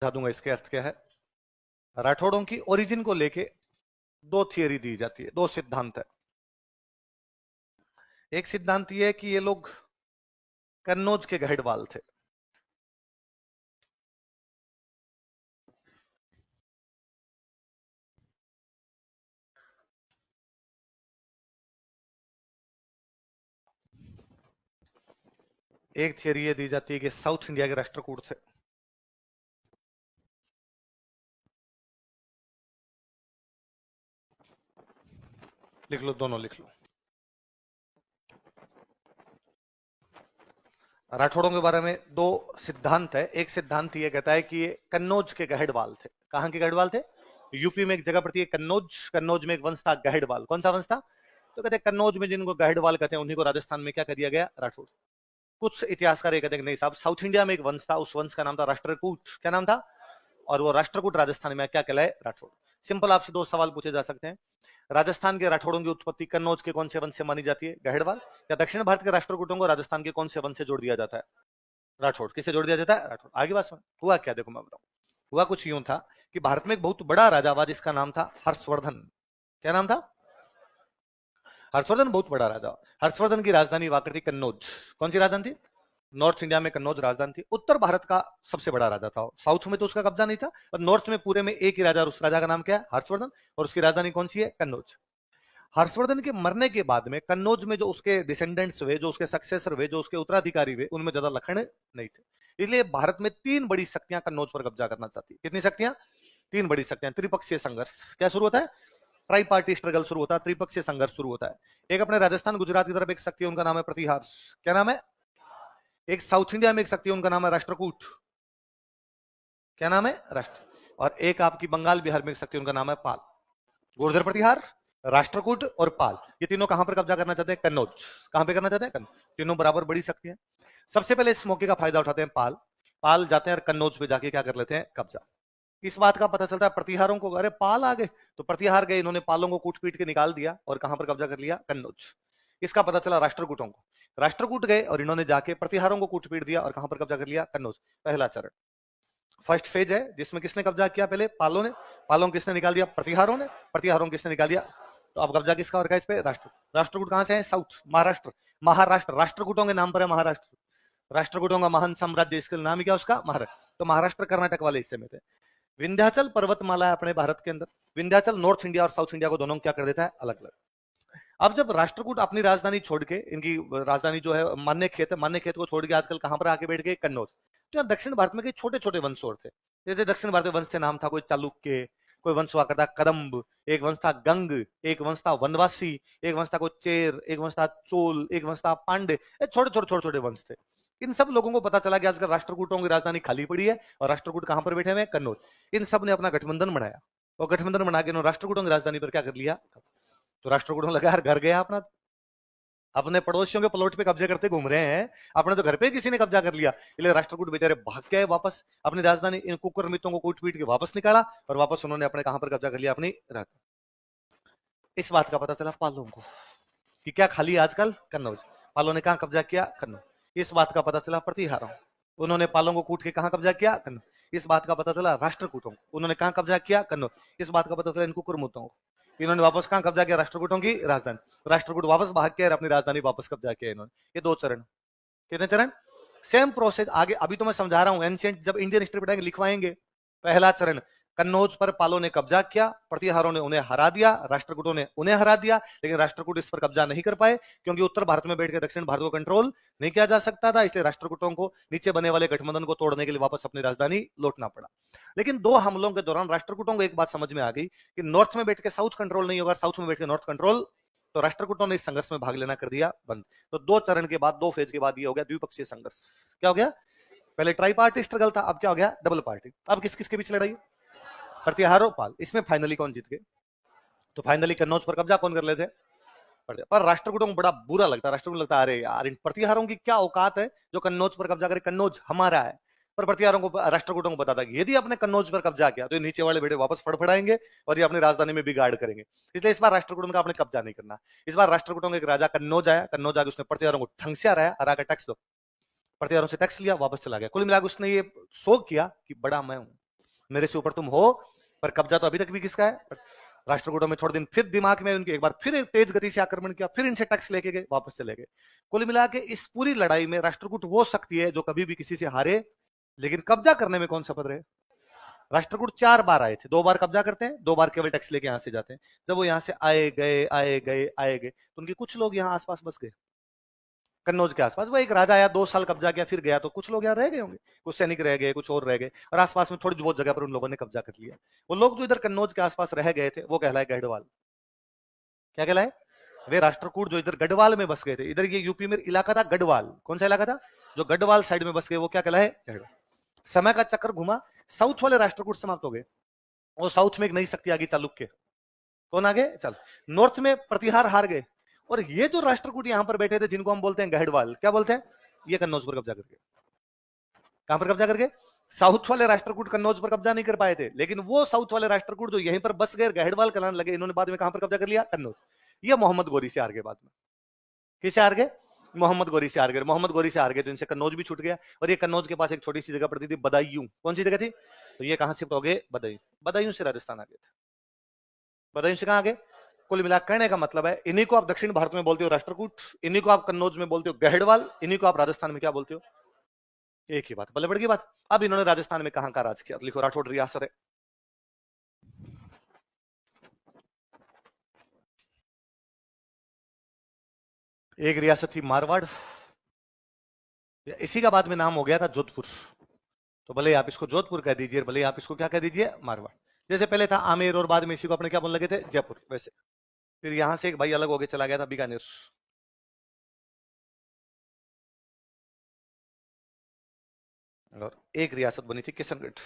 बता दूंगा इसके अर्थ क्या है। राठौड़ों की ओरिजिन को लेके दो थियरी दी जाती है, दो सिद्धांत है। एक सिद्धांत ये है कि ये लोग कन्नौज के गहड़वाल थे। एक थियरी ये दी जाती है कि साउथ इंडिया के राष्ट्रकूट थे। लिख लो, दोनों लिख लो। राठौड़ों के बारे में दो सिद्धांत है। एक सिद्धांत ये कहता है कि ये कन्नौज के गहड़वाल थे। कहां के गहड़वाल थे? यूपी में एक जगह पड़ती है कन्नौज। कन्नौज में एक वंश था गहड़वाल। कौन सा वंश था? तो कहते हैं कन्नौज में जिनको गहड़वाल कहते हैं उन्हीं को राजस्थान में क्या कर दिया गया? राठौड़। कुछ इतिहासकार ये कहते हैं कि नहीं साहब, साउथ इंडिया में एक वंश था, उस वंश का नाम था राष्ट्रकूट। क्या नाम था? और वो राष्ट्रकूट राजस्थान में क्या कहलाए? राठौड़। सिंपल आपसे दो सवाल पूछे जा सकते हैं। राजस्थान के राठौड़ों की उत्पत्ति कन्नौज के कौन से वंश से मानी जाती है? गहड़वाल। या दक्षिण भारत के राष्ट्रकूटों को राजस्थान के कौन से वंश से जोड़ दिया जाता है? राठौड़। किससे जोड़ दिया जाता है? राठौड़। आगे बात सुन। हुआ क्या, देखो मैं बताऊं। हुआ कुछ यूं था कि भारत में एक बहुत बड़ा राजा हुआ जिसका नाम था हर्षवर्धन। क्या नाम था? हर्षवर्धन बहुत बड़ा राजा। हर्षवर्धन की राजधानी हुआ करती कन्नौज। कौन सी राजधानी थी? नॉर्थ इंडिया में कन्नौज राजधानी थी। उत्तर भारत का सबसे बड़ा राजा था। साउथ में तो उसका कब्जा नहीं था, पर नॉर्थ में पूरे में एक ही राजा, और उस राजा का नाम क्या है? हर्षवर्धन। और उसकी राजधानी कौन सी है? कन्नौज। हर्षवर्धन के मरने के बाद में कन्नौज में जो उसके डिसेंडेंट्स हुए, जो उसके सक्सेसर हुए, जो उसके उत्तराधिकारी हुए, उनमें ज्यादा लखन नहीं थे। इसलिए भारत में तीन बड़ी शक्तियां कन्नौज पर कब्जा करना चाहती है। कितनी शक्तियां? तीन बड़ी शक्तियां। त्रिपक्षीय संघर्ष क्या शुरू होता है? ट्राई पार्टी स्ट्रगल शुरू होता है, त्रिपक्षीय संघर्ष शुरू होता है। एक अपने राजस्थान गुजरात की तरफ एक शक्ति है, उनका नाम है प्रतिहार। क्या नाम है? एक साउथ इंडिया में एक शक्ति है, उनका नाम है राष्ट्रकूट। क्या नाम है? राष्ट्र। और एक आपकी बंगाल बिहार में एक शक्ति, उनका नाम है पाल। गुर्जर प्रतिहार, राष्ट्रकूट और पाल, ये तीनों कहां पर कब्जा करना चाहते हैं? कन्नौज। कहां पर करना चाहते हैं? कन्नौज। तीनों बराबर बड़ी शक्ति है। सबसे पहले इस मौके का फायदा उठाते हैं पाल। पाल जाते हैं और कन्नौज पे जाके क्या कर लेते हैं? कब्जा। इस बात का पता चलता है प्रतिहारों को, अरे पाल आ गए, तो प्रतिहार गए, इन्होंने पालों को कूट पीट के निकाल दिया और कहां पर कब्जा कर लिया? कन्नौज। इसका पता चला राष्ट्रकूटों को। राष्ट्रकूट गए और इन्होंने जाके प्रतिहारों को कूट पीट दिया और कहां पर कब्जा कर लिया? कन्नौज। पहला चरण, फर्स्ट फेज है, जिसमें किसने कब्जा किया? पहले पालों ने। पालों किसने निकाल दिया? प्रतिहारों ने। प्रतिहारों किसने निकाल दिया? तो अब कब्जा किसका और इस पे? राष्ट्र। राष्ट्रकूट कहां से है? साउथ, महाराष्ट्र। महाराष्ट्र राष्ट्रकूटों के नाम पर है महाराष्ट्र। राष्ट्रकूटों का महान साम्राज्य, इसका नाम क्या उसका? महाराष्ट्र। तो महाराष्ट्र कर्नाटक वाले हिस्से में थे। विंध्याचल पर्वतमाला है अपने भारत के अंदर। विंध्याचल नॉर्थ इंडिया और साउथ इंडिया को दोनों क्या कर देता है? अलग अलग। अब जब राष्ट्रकूट अपनी राजधानी छोड़ के, इनकी राजधानी जो है मान्य खेत है, मान्य खेत को छोड़ के आजकल कहां पर आके बैठ गए? कन्नौज। तो यहाँ दक्षिण भारत में कई छोटे छोटे वंश और थे। जैसे दक्षिण भारत में वंश थे, नाम था कोई चालुक्य, कोई वंश हुआ करता कदम्ब, एक वंश था गंग, एक वंश था वनवासी, एक वंश था कोई चेर, एक वंश था चोल, एक वंश था पांडे। छोटे छोटे छोटे छोटे वंश थे। इन सब लोगों को पता चला कि आजकल राष्ट्रकूटों की राजधानी खाली पड़ी है और राष्ट्रकूट कहां पर बैठे हुए? कन्नौज। इन सब ने अपना गठबंधन बनाया और गठबंधन बना के राष्ट्रकूटों की राजधानी पर क्या कर लिया? तो राष्ट्रकूटों लगा यार घर गया अपना, अपने पड़ोसियों के प्लॉट पे कब्जे करते घूम रहे हैं, अपने तो घर पे किसी ने कब्जा कर लिया। इसलिए राष्ट्रकूट बेचारे भाग के आए वापस अपनी राजधानी, इन कुकर मित्रों को कूट पीट के वापस निकाला और वापस उन्होंने अपने कहां पर कब्जा कर लिया? अपनी राजधानी। इस बात का पता चला पालों को कि क्या खाली आजकल? कन्नौज। पालों ने कहां कब्जा किया? कन्नौज। इस बात का पता चला प्रतिहारों, उन्होंने पालों को कूट के कहां कब्जा किया? कन्नौज। इस बात का पता चला राष्ट्रकूटों, उन्होंने कहां कब्जा किया? कन्नौज। इस बात का पता चला इन कुकुरमुत्तों को, इन्होंने वापस कहां कब्जा किया? राष्ट्रकूटों की राजधानी। राष्ट्रकूट वापस भाग के अपनी राजधानी वापस कब्जा किया इन्होंने। ये दो चरण। कितने चरण? सेम प्रोसेस आगे अभी तो मैं समझा रहा हूं, एंशिएंट जब इंडियन हिस्ट्री पढ़ाएंगे लिखवाएंगे। पहला चरण, कन्नौज पर पालों ने कब्जा किया, प्रतिहारों ने उन्हें हरा दिया, राष्ट्रकूटों ने उन्हें हरा दिया, लेकिन राष्ट्रकूट इस पर कब्जा नहीं कर पाए क्योंकि उत्तर भारत में बैठकर दक्षिण भारत को कंट्रोल नहीं किया जा सकता था। इसलिए राष्ट्रकूटों को नीचे बने वाले गठबंधन को तोड़ने के लिए वापस अपनी राजधानी लौटना पड़ा। लेकिन दो हमलों के दौरान राष्ट्रकूटों को एक बात समझ में आ गई कि नॉर्थ में बैठ के साउथ कंट्रोल नहीं होगा, साउथ में बैठ के नॉर्थ कंट्रोल। तो राष्ट्रकूटों ने इस संघर्ष में भाग लेना कर दिया बंद। तो दो चरण के बाद, दो फेज के बाद ये हो गया द्विपक्षीय संघर्ष। क्या हो गया? पहले ट्राई पार्टी स्ट्रगल था, अब क्या हो गया? Double party. अब किस किसके बीच लड़ाई? प्रतिहारो पाल। इसमें फाइनली कौन जीत गए? तो फाइनली कन्नौज पर कब्जा कौन कर लेते? पर राष्ट्रकूटों को बड़ा बुरा लगता है। राष्ट्रकूट लगता है अरे यार, इन प्रतिहारों की क्या औकात है जो कन्नौज पर कब्जा करे, कन्नौज हमारा है। पर प्रतिहारों को, राष्ट्रकूटों को पता था कि यदि अपने कन्नौज पर कब्जा किया तो ये नीचे वाले बेटे वापस फड़फड़ाएंगे और ये अपनी राजधानी में बिगाड़ करेंगे। इसलिए इस बार राष्ट्रकूटों का अपने कब्जा नहीं करना। इस बार राष्ट्रकूटों का एक राजा कन्नौज आया, कन्नौज आके उसने प्रतिहारों को ढंग से हराया, हरा कर टैक्स दो, प्रतिहारों से टैक्स लिया, वापस चला गया। कुल मिलाकर उसने ये शो किया कि बड़ा मैं हूं। मेरे से ऊपर तुम हो, पर कब्जा तो अभी तक भी किसका है? राष्ट्रकूटों में थोड़े दिन फिर दिमाग में उनके एक बार फिर तेज गति से आक्रमण किया, फिर इनसे टैक्स लेके गए, वापस चले गए। कुल मिला के इस पूरी लड़ाई में राष्ट्रकूट वो शक्ति है जो कभी भी किसी से हारे, लेकिन कब्जा करने में कौन सफल रहे? राष्ट्रकूट 4 बार आए थे, 2 बार कब्जा करते हैं, 2 बार केवल टैक्स लेके यहां से जाते हैं। जब वो यहां से आए गए आए गए आए गए, तो उनके कुछ लोग यहाँ आसपास बस गए, कन्नौज के आसपास। वो एक राजा आया, 2 साल कब्जा किया, फिर गया, तो कुछ लोग यहाँ रह गए होंगे, कुछ सैनिक रह गए, कुछ और रह गए, और आसपास में थोड़ी बहुत जगह पर उन लोगों ने कब्जा कर लिया। वो लोग जो इधर कन्नौज के आसपास रह गए थे वो कहलाए गढ़वाल। क्या कहलाए? वे राष्ट्रकूट जो इधर गढ़वाल में बस गए थे, इधर ये यूपी में इलाका था गढ़वाल। कौन सा इलाका था? जो गढ़वाल साइड में बस गए वो क्या कहलाए? गढ़वाल। समय का चक्कर घुमा, साउथ वाले राष्ट्रकूट समाप्त हो गए, और साउथ में एक नई शक्ति आ गई, चालुक्य। कौन आ गए? चल। नॉर्थ में प्रतिहार हार गए, और ये जो राष्ट्रकूट यहां पर बैठे थे जिनको हम बोलते हैं गढ़वाल, क्या बोलते हैं? ये कन्नौज पर कब्जा करके। कहां पर कब्जा करके? साउथ वाले राष्ट्रकूट कन्नौज पर कब्जा नहीं कर पाए थे, लेकिन वो साउथ वाले राष्ट्रकूट जो यहीं पर बस गए, गढ़वाल कहलाने लगे, इन्होंने बाद में कहां पर कब्जा कर लिया? कन्नौज। ये मोहम्मद गोरी से हार गए बाद में। किससे हार गए? मोहम्मद गोरी से हार गए। मोहम्मद गोरी से हार गए तो इनसे कन्नौज भी छूट गया, और ये कन्नौज के पास एक छोटी सी जगह पड़ती थी, बदायूं। कौन सी जगह थी? तो ये कहां शिफ्ट हो गए? बदायूं। बदायूं से राजस्थान आ गए थे। बदायूं से कहां आ गए? कुल मिला कहने का मतलब है, इन्हीं को आप दक्षिण भारत में बोलते हो राष्ट्रकूट, इन्हीं को आप कन्नौज में बोलते हो गढ़वाल, इन्हीं को आप राजस्थान में क्या बोलते हो? एक ही बात, बल्ले बड़ की बात। अब इन्होंने राजस्थान में कहां का राज किया? लिखो, राठौड़ रियासत है। एक रियासत थी मारवाड़, इसी का बाद में नाम हो गया था जोधपुर। तो भले आप इसको जोधपुर कह दीजिए, भले आप इसको क्या कह दीजिए? मारवाड़। जैसे पहले था आमेर, और बाद में इसी को अपने क्या बोलने लगे थे? जयपुर। वैसे फिर यहां से एक भाई अलग होके चला गया था, बीकानेर। और एक रियासत बनी थी किशनगढ़।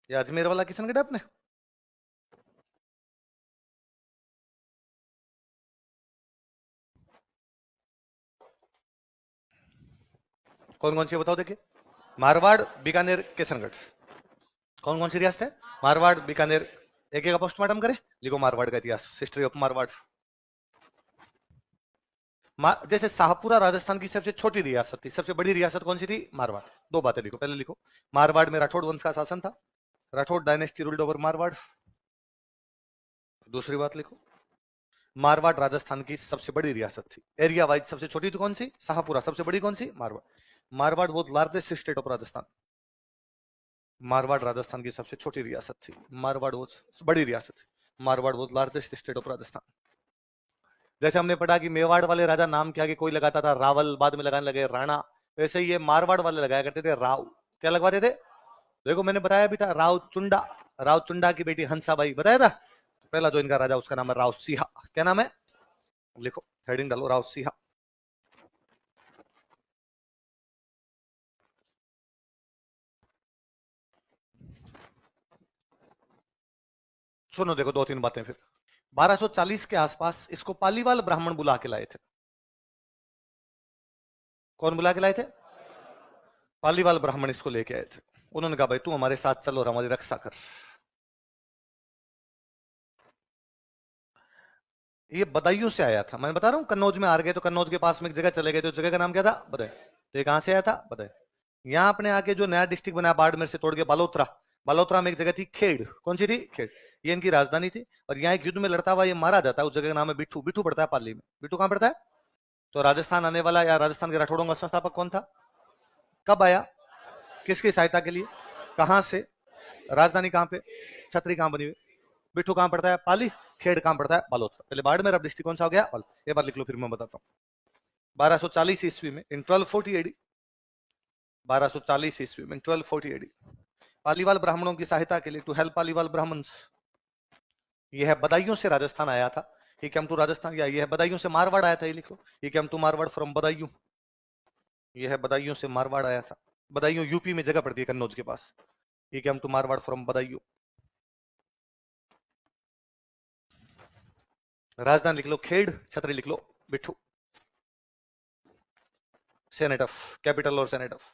ये अजमेर वाला किशनगढ़ है अपने। कौन कौन सी बताओ, देखिए। मारवाड़, बीकानेर, किशनगढ़। कौन कौन सी रियासत है? मारवाड़, बीकानेर। एक एक पोस्टमार्टम करें, लिखो मारवाड़ का इतिहास, हिस्ट्री ऑफ मारवाड़। जैसे शाहपुरा राजस्थान की सबसे छोटी रियासत थी, सबसे बड़ी रियासत कौन सी थी? मारवाड़। 2 बातें लिखो, पहले लिखो, मारवाड़ में राठौड़ वंश का शासन था, Rathore dynasty ruled over Marwar. दूसरी बात लिखो, मारवाड़ राजस्थान की सबसे बड़ी रियासत थी। एरिया वाइज सबसे छोटी तो कौन सी? शाहपुरा। सबसे बड़ी कौन सी? मारवाड़। मारवाड़ वो largest state of Rajasthan. Marwar Rajasthan की सबसे छोटी रियासत थी, मारवाड़ वो बड़ी रियासत थी, मारवाड़ वो लार्जेस्ट स्टेट ऑफ राजस्थान। जैसे हमने पढ़ा कि मेवाड़ वाले राजा नाम के आगे कोई लगाता था रावल, बाद में लगाने लगे राणा, वैसे ही ये मारवाड़ वाले लगाया करते थे राव। क्या लगवाते थे? देखो मैंने बताया भी था, राव चुंडा। राव चुंडा की बेटी हंसाबाई, बताया था। पहला जो इनका राजा उसका नाम है राव सिंहा। क्या नाम है? लिखो, हेडिंग डालो, राव सिंहा। सुनो देखो, 2-3 बातें फिर। 1240 के आसपास इसको पालीवाल ब्राह्मण बुला के लाए थे। कौन बुला के लाए थे? पालीवाल ब्राह्मण इसको लेके आए थे। उन्होंने कहा भाई तू हमारे साथ चलो और हमारी रक्षा कर। ये बदायूं से आया था, मैं बता रहा हूं, कन्नौज में हार गए तो कन्नौज के पास में एक जगह चले गए, तो जगह का नाम क्या था? बदायूं। तो ये कहां से आया था? बदायूं। यहां अपने आके जो नया डिस्ट्रिक्ट बनाया बाड़मेर से तोड़ के, बालोतरा। बालोतरा में एक जगह थी खेड़। कौन सी थी? खेड़। ये इनकी राजधानी थी, और यहाँ एक युद्ध में लड़ता हुआ ये मारा जाता है। उस जगह का नाम है बिठू। बिठू पड़ता है पाली में। बिठू कहां पड़ता है? तो राजस्थान आने वाला या राजस्थान के राठौड़ों का संस्थापक कौन था? कब आया? किसकी सहायता के लिए? कहां से? राजधानी कहां पे? छतरी कहां बनी हुई? बिठू कहां पड़ता है? पाली। खेड़ कहां पड़ता है? बालोतरा। पहले बाड़मेर, अब डिस्ट्रिक्ट कौन सा हो गया? एक बार लिख लो, फिर मैं बताता हूँ। 1240 ईस्वी में, इन 1240 एडी, 1240 ईस्वी में, 1240 एडी, पालीवाल ब्राह्मणों की सहायता के लिए, टू हेल्प पालीवाल ब्राह्मण्स, यह है बदायूं से राजस्थान आया था। ही केम टू राजस्थान, या यह है बदायूं से मारवाड़ आया था, ये लिखो, he came to Marwar from Badaun. यह है बदायूं से मारवाड़ आया था। बदायूं यूपी में जगह पड़ती है कन्नौज के पास। He came to Marwar from Badaun. राजधानी लिख लो खेड़, छतरी लिख लो बिठू। सेनेट ऑफ, कैपिटल और सेनेट ऑफ,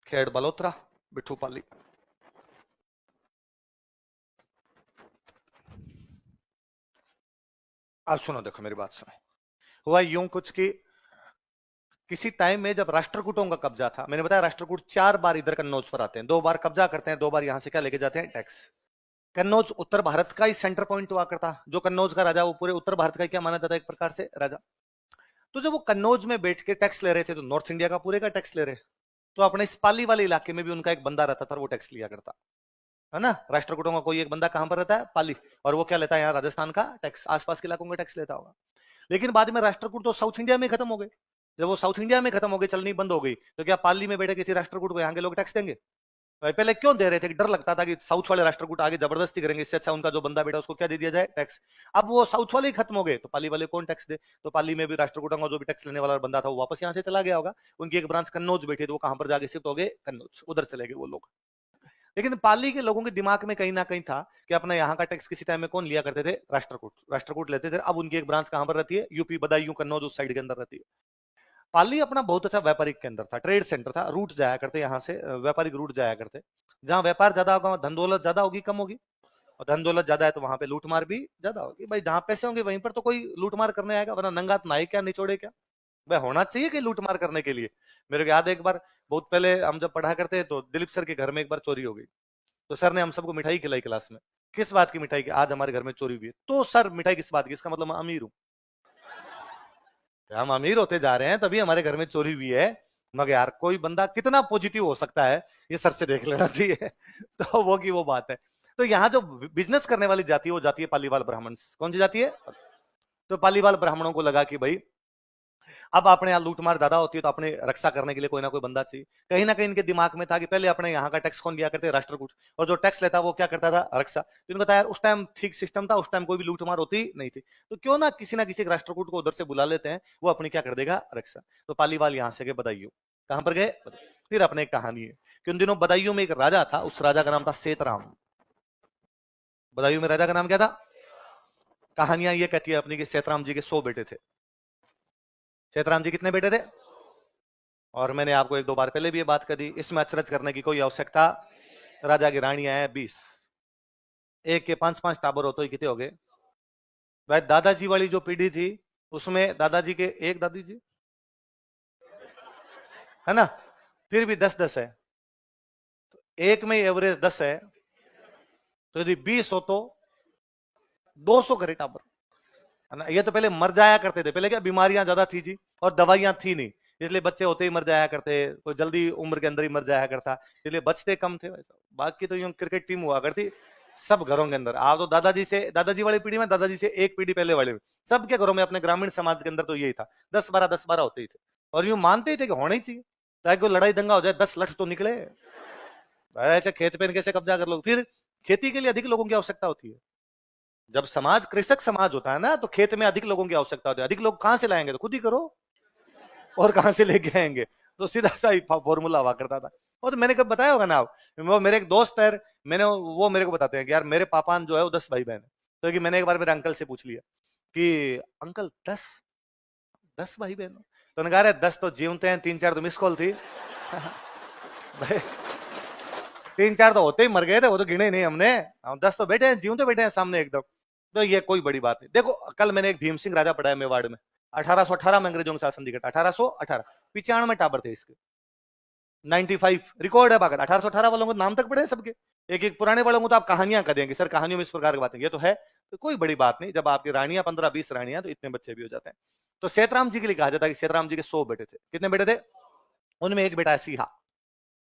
खेड़ बलोत्रा, बिठू पाली। अब सुनो, देखो मेरी बात सुनो। हुआ यूं कुछ कि किसी टाइम में जब राष्ट्रकूटों का कब्जा था, मैंने बताया राष्ट्रकूट 4 बार इधर कन्नौज पर आते हैं, 2 बार कब्जा करते हैं, 2 बार यहां से क्या लेके जाते हैं, टैक्स। कन्नौज उत्तर भारत का ही सेंटर पॉइंट हुआ करता, जो कन्नौज का राजा वो पूरे उत्तर भारत का क्या माना जाता है एक प्रकार से राजा। तो जब वो कन्नौज में बैठ के टैक्स ले रहे थे तो नॉर्थ इंडिया का पूरे का टैक्स ले रहे, तो अपने इस पाली वाले इलाके में भी उनका एक बंदा रहता था, वो टैक्स लिया करता है ना। राष्ट्रकूटों का कोई एक बंदा कहां पर रहता है, पाली, और वो क्या लेता है यहाँ राजस्थान का टैक्स, आसपास के इलाकों का टैक्स लेता होगा। लेकिन बाद में राष्ट्रकूट तो साउथ इंडिया में खत्म हो गए। जब वो साउथ इंडिया में खत्म हो गई, चलनी बंद हो गई, तो क्या पाली में बैठे किसी राष्ट्रकूट को यहाँ के लोग टैक्स देंगे? पहले क्यों दे रहे थे कि डर लगता था कि साउथ वाले राष्ट्रकूट आगे जबरदस्ती करेंगे, इससे अच्छा उनका जो बंदा बेटा उसको क्या दे दिया जाए, टैक्स। अब वो साउथ वाले ही खत्म हो गए तो पाली वाले कौन टैक्स दे? तो पाली में भी राष्ट्रकूटों का जो भी टैक्स लेने वाला बंदा था वो वापस यहाँ से चला गया होगा। उनकी एक ब्रांच कन्नौज बैठी, तो वो कहां पर जाके शिफ्ट हो गए, कन्नौज, उधर चले गए वो लोग। लेकिन पाली के लोगों के दिमाग में कहीं ना कहीं था कि अपना यहाँ का टैक्स किसी टाइम में कौन लिया करते थे, राष्ट्रकूट, राष्ट्रकूट लेते थे। अब उनकी एक ब्रांच कहां पर रहती है, यूपी, बदायूं, कन्नौज उस साइड के अंदर रहती है। पाली अपना बहुत अच्छा व्यापारिक केंद्र था, ट्रेड सेंटर था, रूट जाया करते यहाँ से, व्यापारिक रूट जाया करते। जहां व्यापार ज्यादा होगा धन दौलत ज्यादा होगी, कम होगी, और धन दौलत ज्यादा है तो वहां पे लूटमार भी ज्यादा होगी। भाई जहां पैसे होंगे वहीं पर तो कोई लूटमार करने आएगा, वरना नंगात नाई क्या निचोड़े क्या। भाई होना चाहिए कि लूटमार करने के लिए। मेरे को याद है एक बार बहुत पहले हम जब पढ़ा करते तो दिलीप सर के घर में एक बार चोरी हो गई, तो सर ने हम सबको मिठाई खिलाई क्लास में। किस बात की मिठाई की? आज हमारे घर में चोरी हुई है। तो सर मिठाई किस बात की? इसका मतलब मैं अमीर हूं, हम अमीर होते जा रहे हैं तभी हमारे घर में चोरी हुई है। मगर यार कोई बंदा कितना पॉजिटिव हो सकता है ये सर से देख लेना चाहिए। तो वो की वो बात है। तो यहाँ जो बिजनेस करने वाली जाति है वो जाती है पालीवाल ब्राह्मण। कौन सी जाती है? तो पालीवाल ब्राह्मणों को लगा कि भाई अब अपने यहाँ लूटमार ज्यादा होती है तो अपने रक्षा करने के लिए कोई ना कोई बंदा चाहिए। कहीं ना कहीं इनके दिमाग में था कि पहले अपने यहाँ का टैक्स कौन लिया करते, राष्ट्रकूट, और जो टैक्स लेता वो क्या करता था, रक्षा। तो इनको था यार उस टाइम ठीक सिस्टम था, उस टाइम कोई भी लूटमार होती नहीं थी, तो क्यों ना किसी राष्ट्रकूट को उधर से बुला लेते हैं, वो अपनी क्या कर देगा, रक्षा। तो पालीवाल यहाँ से गए बदायूं। कहां पर गए? फिर अपने एक कहानी है कि उन दिनों बदायूं में एक राजा था, उस राजा का नाम था सेतराम। बदायूं में राजा का नाम क्या था? कहानियां ये कहती है अपनी कि सेतराम जी के 100 बेटे थे। सेतराम जी कितने बेटे थे? और मैंने आपको 1-2 बार पहले भी ये बात कर दी, इसमें अचरज करने की कोई आवश्यकता। राजा की रानियां हैं 20, एक के 5-5 टाबर हो तो कितने हो गए भाई? दादाजी वाली जो पीढ़ी थी उसमें दादाजी के एक दादी जी है ना, फिर भी 10-10 है, तो एक में एवरेज 10 है, तो यदि 20 हो तो 200 करे टाबर, है ना। ये तो पहले मर जाया करते थे, पहले क्या बीमारियां ज्यादा थी जी और दवाइयां थी नहीं, इसलिए बच्चे होते ही मर जाया करते, कोई जल्दी उम्र के अंदर ही मर जाया करता, इसलिए बचते कम थे वैसा। बाकी तो यूं क्रिकेट टीम हुआ करती सब घरों के अंदर। आप तो दादाजी वाली पीढ़ी में, दादाजी से एक पीढ़ी पहले वाले में, सबके घरों में अपने ग्रामीण समाज के अंदर तो यही था, 10-12 होते ही थे, और यूं मानते ही थे कि होना ही चाहिए, ताकि कोई लड़ाई दंगा हो जाए 10 लठ तो निकले। ऐसे खेत पे कैसे कब्जा कर लो? फिर खेती के लिए अधिक लोगों की आवश्यकता होती है। जब समाज कृषक समाज होता है ना, तो खेत में अधिक लोगों की आवश्यकता होती है। अधिक लोग कहां से लाएंगे? तो खुद ही करो, और कहां से लेके आएंगे? तो सीधा सा ही फॉर्मूला हुआ करता था। वो तो मैंने कब बताया होगा ना आप, वो मेरे एक दोस्त है, वो मेरे को बताते हैं कि यार मेरे पापान जो है वो 10 भाई बहन है। तो कि मैंने एक बार मेरे अंकल से पूछ लिया कि अंकल 10 भाई बहन? तो उन्होंने कहा 10 तो जीवते हैं, 3-4 तो मिस कॉल थी। भाई 3-4 तो होते ही मर गए थे, वो तो गिने ही नहीं हमने, हम 10 तो बैठे हैं, जीव तो बैठे हैं सामने एकदम। तो ये कोई बड़ी बात नहीं। देखो कल मैंने एक भीम सिंह राजा पढ़ा है मेवाड़ में, 1818 में अंग्रेजों के शासन दिखा, 1818, 95 टाबर थे इसके, 95 रिकॉर्ड है बाकायदा। 1818 वालों को नाम तक पढ़े सबके, एक एक पुराने वालों को तो आप कहानियां कर देंगे, सर कहानियों में इस प्रकार की बातें, ये तो है, तो कोई बड़ी बात नहीं। जब आपकी रानियां 15-20 रानियां, तो इतने बच्चे भी हो जाते हैं। तो सेतराम जी के लिए कहा जाता है कि सेतराम जी के 100 बेटे थे। कितने बेटे थे? उनमें एक बेटा है सिहा।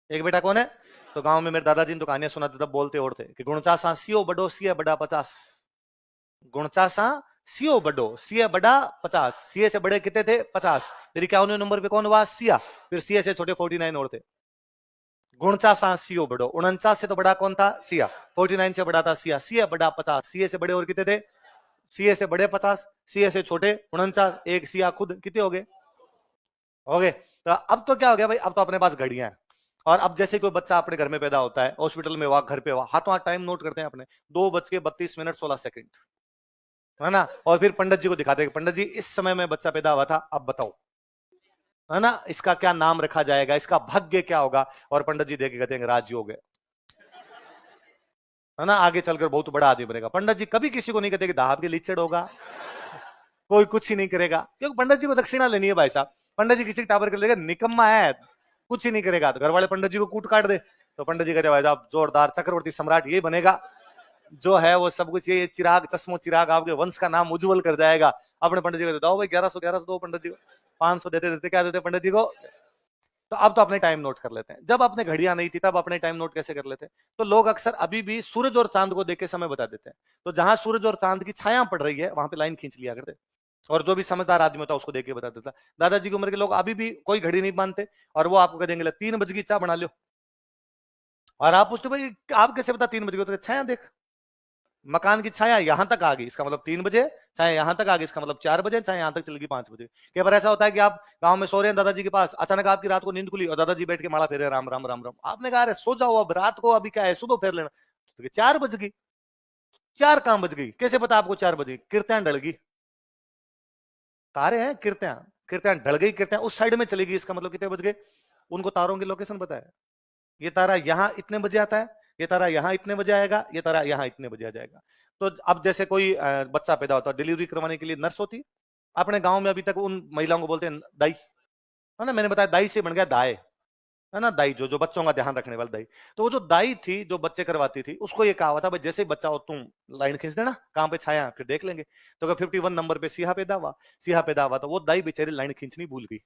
एक बेटा कौन है? तो गांव में मेरे दादाजी ने तो कहानियां सुनाते तब बोलते और थे कि गुणचासा सियो बडो सिया बड़ा 50, गुणचासा सियो बडो सिया बड़ा 50, सीए से बड़े कितने थे? 50। फिर 51वें नंबर पे कौन हुआ? सिया। फिर सीए से छोटे 49 और थे। गुणचासा सियो बड़ो, 49 से तो बड़ा कौन था? सिया। 49 से बड़ा था सिया, सिया बड़ा 50, सीए से बड़े और कितने थे? सीए से बड़े 50, सीए से छोटे 49, एक सिया खुद, कितने हो गए? हो गए। तो अब तो क्या हो गया भाई, अब तो अपने पास घड़ियां हैं, और अब जैसे कोई बच्चा अपने घर में पैदा होता है, हॉस्पिटल में हुआ, घर पे हुआ, हाथों हाथ टाइम नोट करते हैं अपने, 2:32:16, है ना, और फिर पंडित जी को दिखाते हैं, पंडित जी इस समय में बच्चा पैदा हुआ था, अब बताओ, है ना, इसका क्या नाम रखा जाएगा, इसका भाग्य क्या होगा, और पंडित जी देख के कहते हैं राजयोग है ना, आगे चलकर बहुत बड़ा आदमी बनेगा। पंडित जी कभी किसी को नहीं कहते कि दाब के लीचड़ होगा, कोई कुछ ही नहीं करेगा, क्योंकि पंडित जी को दक्षिणा लेनी है भाई साहब। पंडित जी किसी टावर कर लेगा, निकम्मा है, कुछ ही नहीं करेगा, तो घर वाले पंडित जी को कूट काट दे, तो पंडित जी कहते भाई साहब जोरदार चक्रवर्ती सम्राट ये बनेगा, जो है वो सब कुछ, ये चिराग चश्मो चिराग आपके वंश का नाम उज्जवल कर जाएगा। अपने पंडित जी को दो भाई 1100 दो पंडित जी को, 500 देते देते क्या देते पंडित जी को। तो अब तो अपने टाइम नोट कर लेते हैं, जब अपने घड़ियां नहीं थी तब अपने टाइम नोट कैसे कर लेते हैं। तो लोग अक्सर अभी भी सूरज और चांद को देख के समय बता देते हैं, तो जहां सूरज और चांद की छाया पड़ रही है वहां पे लाइन खींच लिया करते, और जो भी समझदार आदमी होता है उसको देख के बता देता। दादाजी की उम्र के लोग अभी भी कोई घड़ी नहीं बांधते, और वो आपको कह देंगे 3 बजे की चाय बना लो, और आप पूछते भाई आप कैसे बता 3 बजे को, तो छाया देख, मकान की छाया यहां तक आ गई, इसका मतलब 3 बजे, छाया यहां तक आ गई, इसका मतलब 4 बजे, छाया यहां तक चलेगी 5 बजे। कई बार ऐसा होता है कि आप गांव में सो रहे हैं दादाजी के पास, अचानक आपकी रात को नींद खुली और दादाजी बैठ के माला फेरे राम राम राम राम, आपने कहा अरे सो जाओ अब, रात को अभी क्या है, सुबह फेर लेना, तो 4 बज गई। 4 कहां बज गई, कैसे पता आपको 4 बजे, कीर्तियां डल गई, तारे हैं कीर्तियां, कीर्तियां ढल गई, कीर्तियां उस साइड में चली गई, इसका मतलब कितने बज गए, उनको तारों की लोकेशन पता है, ये तारा यहां इतने बजे आता है, ये तारा यहां इतने बजे आएगा, ये तारा यहां इतने बजे आ जाएगा। तो अब जैसे कोई बच्चा पैदा होता है, डिलीवरी करवाने के लिए नर्स होती, अपने गांव में अभी तक उन महिलाओं को बोलते हैं दाई, है ना, मैंने बताया दाई से बन गया दाए, है ना, दाई जो जो बच्चों का ध्यान रखने वाली दाई। तो वो जो दाई थी जो बच्चे करवाती थी, उसको ये कहा हुआ था भाई जैसे ही बच्चा हो तुम लाइन खींच देना, कहां पे छाया फिर देख लेंगे। तो 51 नंबर पे सिहा पैदा हुआ, सिहा पैदा हुआ, तो वो दाई बेचारी लाइन खींचनी भूल गई,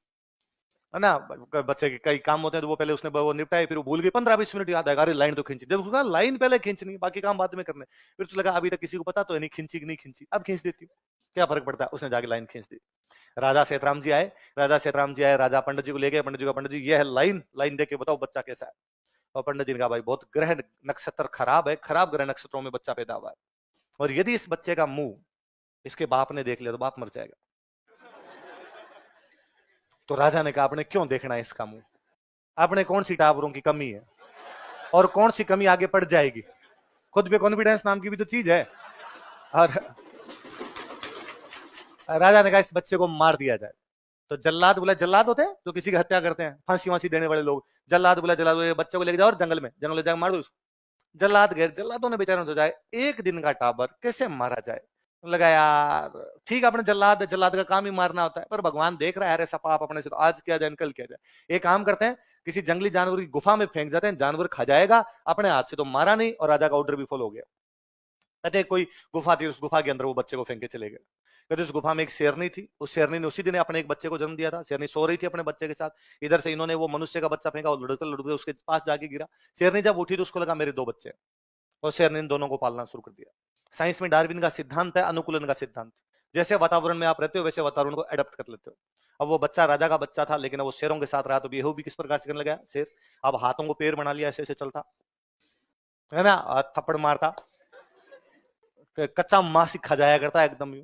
है ना, बच्चे के कई काम होते हैं तो वो पहले उसने वो निपटाए, फिर वो भूल गई, 15-20 मिनट याद आएगा, अरे लाइन तो खींची, जब उसका लाइन पहले खींचनी, बाकी काम बाद में करने, फिर तो लगा अभी तक किसी को पता तो है नहीं खींची कि नहीं खींची, अब खींच देती हूँ, क्या फर्क पड़ता है, उसने जाके लाइन खींच दी। राजा सेतराम जी आए, राजा सेतराम जी आए, राजा पंडित जी को ले गए, पंडित जी का पंडित जी ये है लाइन, लाइन देख के बताओ बच्चा कैसा है। और पंडित जी ने कहा भाई बहुत ग्रह नक्षत्र खराब है, खराब ग्रह नक्षत्रों में बच्चा पैदा हुआ है, और यदि इस बच्चे का मुंह इसके बाप ने देख लिया तो बाप मर जाएगा। तो राजा ने कहा आपने क्यों देखना है इसका मुंह, आपने कौन सी टावरों की कमी है और कौन सी कमी आगे पड़ जाएगी, खुद पे कॉन्फिडेंस नाम की भी तो चीज है। और राजा ने कहा इस बच्चे को मार दिया जाए। तो जल्लाद बोला, जल्लाद होते हैं जो किसी की हत्या करते हैं, फांसी वांसी देने वाले लोग, जल्लाद बोला जल्लाद बच्चे को लेके जाओ और जंगल में ले जाकर मार दो उसको। जल्लाद गए, जल्लादों ने बेचारों ने सोचा एक दिन का टाबर कैसे मारा जाए, लगा यार ठीक है अपने जल्लाद, जल्लाद का काम ही मारना होता है, पर भगवान देख रहा है ऐसा पाप अपने से, तो आज किया जाए कल किया जाए, एक काम करते हैं किसी जंगली जानवर की गुफा में फेंक जाते हैं, जानवर खा जाएगा, अपने हाथ से तो मारा नहीं और राजा का ऑर्डर भी फॉलो हो गया। कहते कोई गुफा थी, उस गुफा के अंदर वो बच्चे को फेंक के चले गए। कहते उस गुफा में एक शेरनी थी, उस शेरनी ने उसी दिन अपने एक बच्चे को जन्म दिया था, शेरनी सो रही थी अपने बच्चे के साथ, इधर से इन्होंने वो मनुष्य का बच्चा फेंका, वो लुढ़कते लुढ़कते उसके पास जाके गिरा। शेरनी जब उठी तो उसको लगा मेरे 2 बच्चे, और शेरनी ने दोनों को पालना शुरू कर दिया। साइंस में डार्विन का सिद्धांत है अनुकूलन का सिद्धांत, जैसे वातावरण में आप रहते हो वैसे वातावरण को अडॉप्ट कर लेते हो। अब वो बच्चा राजा का बच्चा था, लेकिन वो शेरों के साथ रहा, तो बेहू भी किस प्रकार से करने लगा शेर, अब हाथों को पैर बना लिया, ऐसे ऐसे चलता है ना, थप्पड़ मारता, कच्चा मांस खा जाया करता एकदम।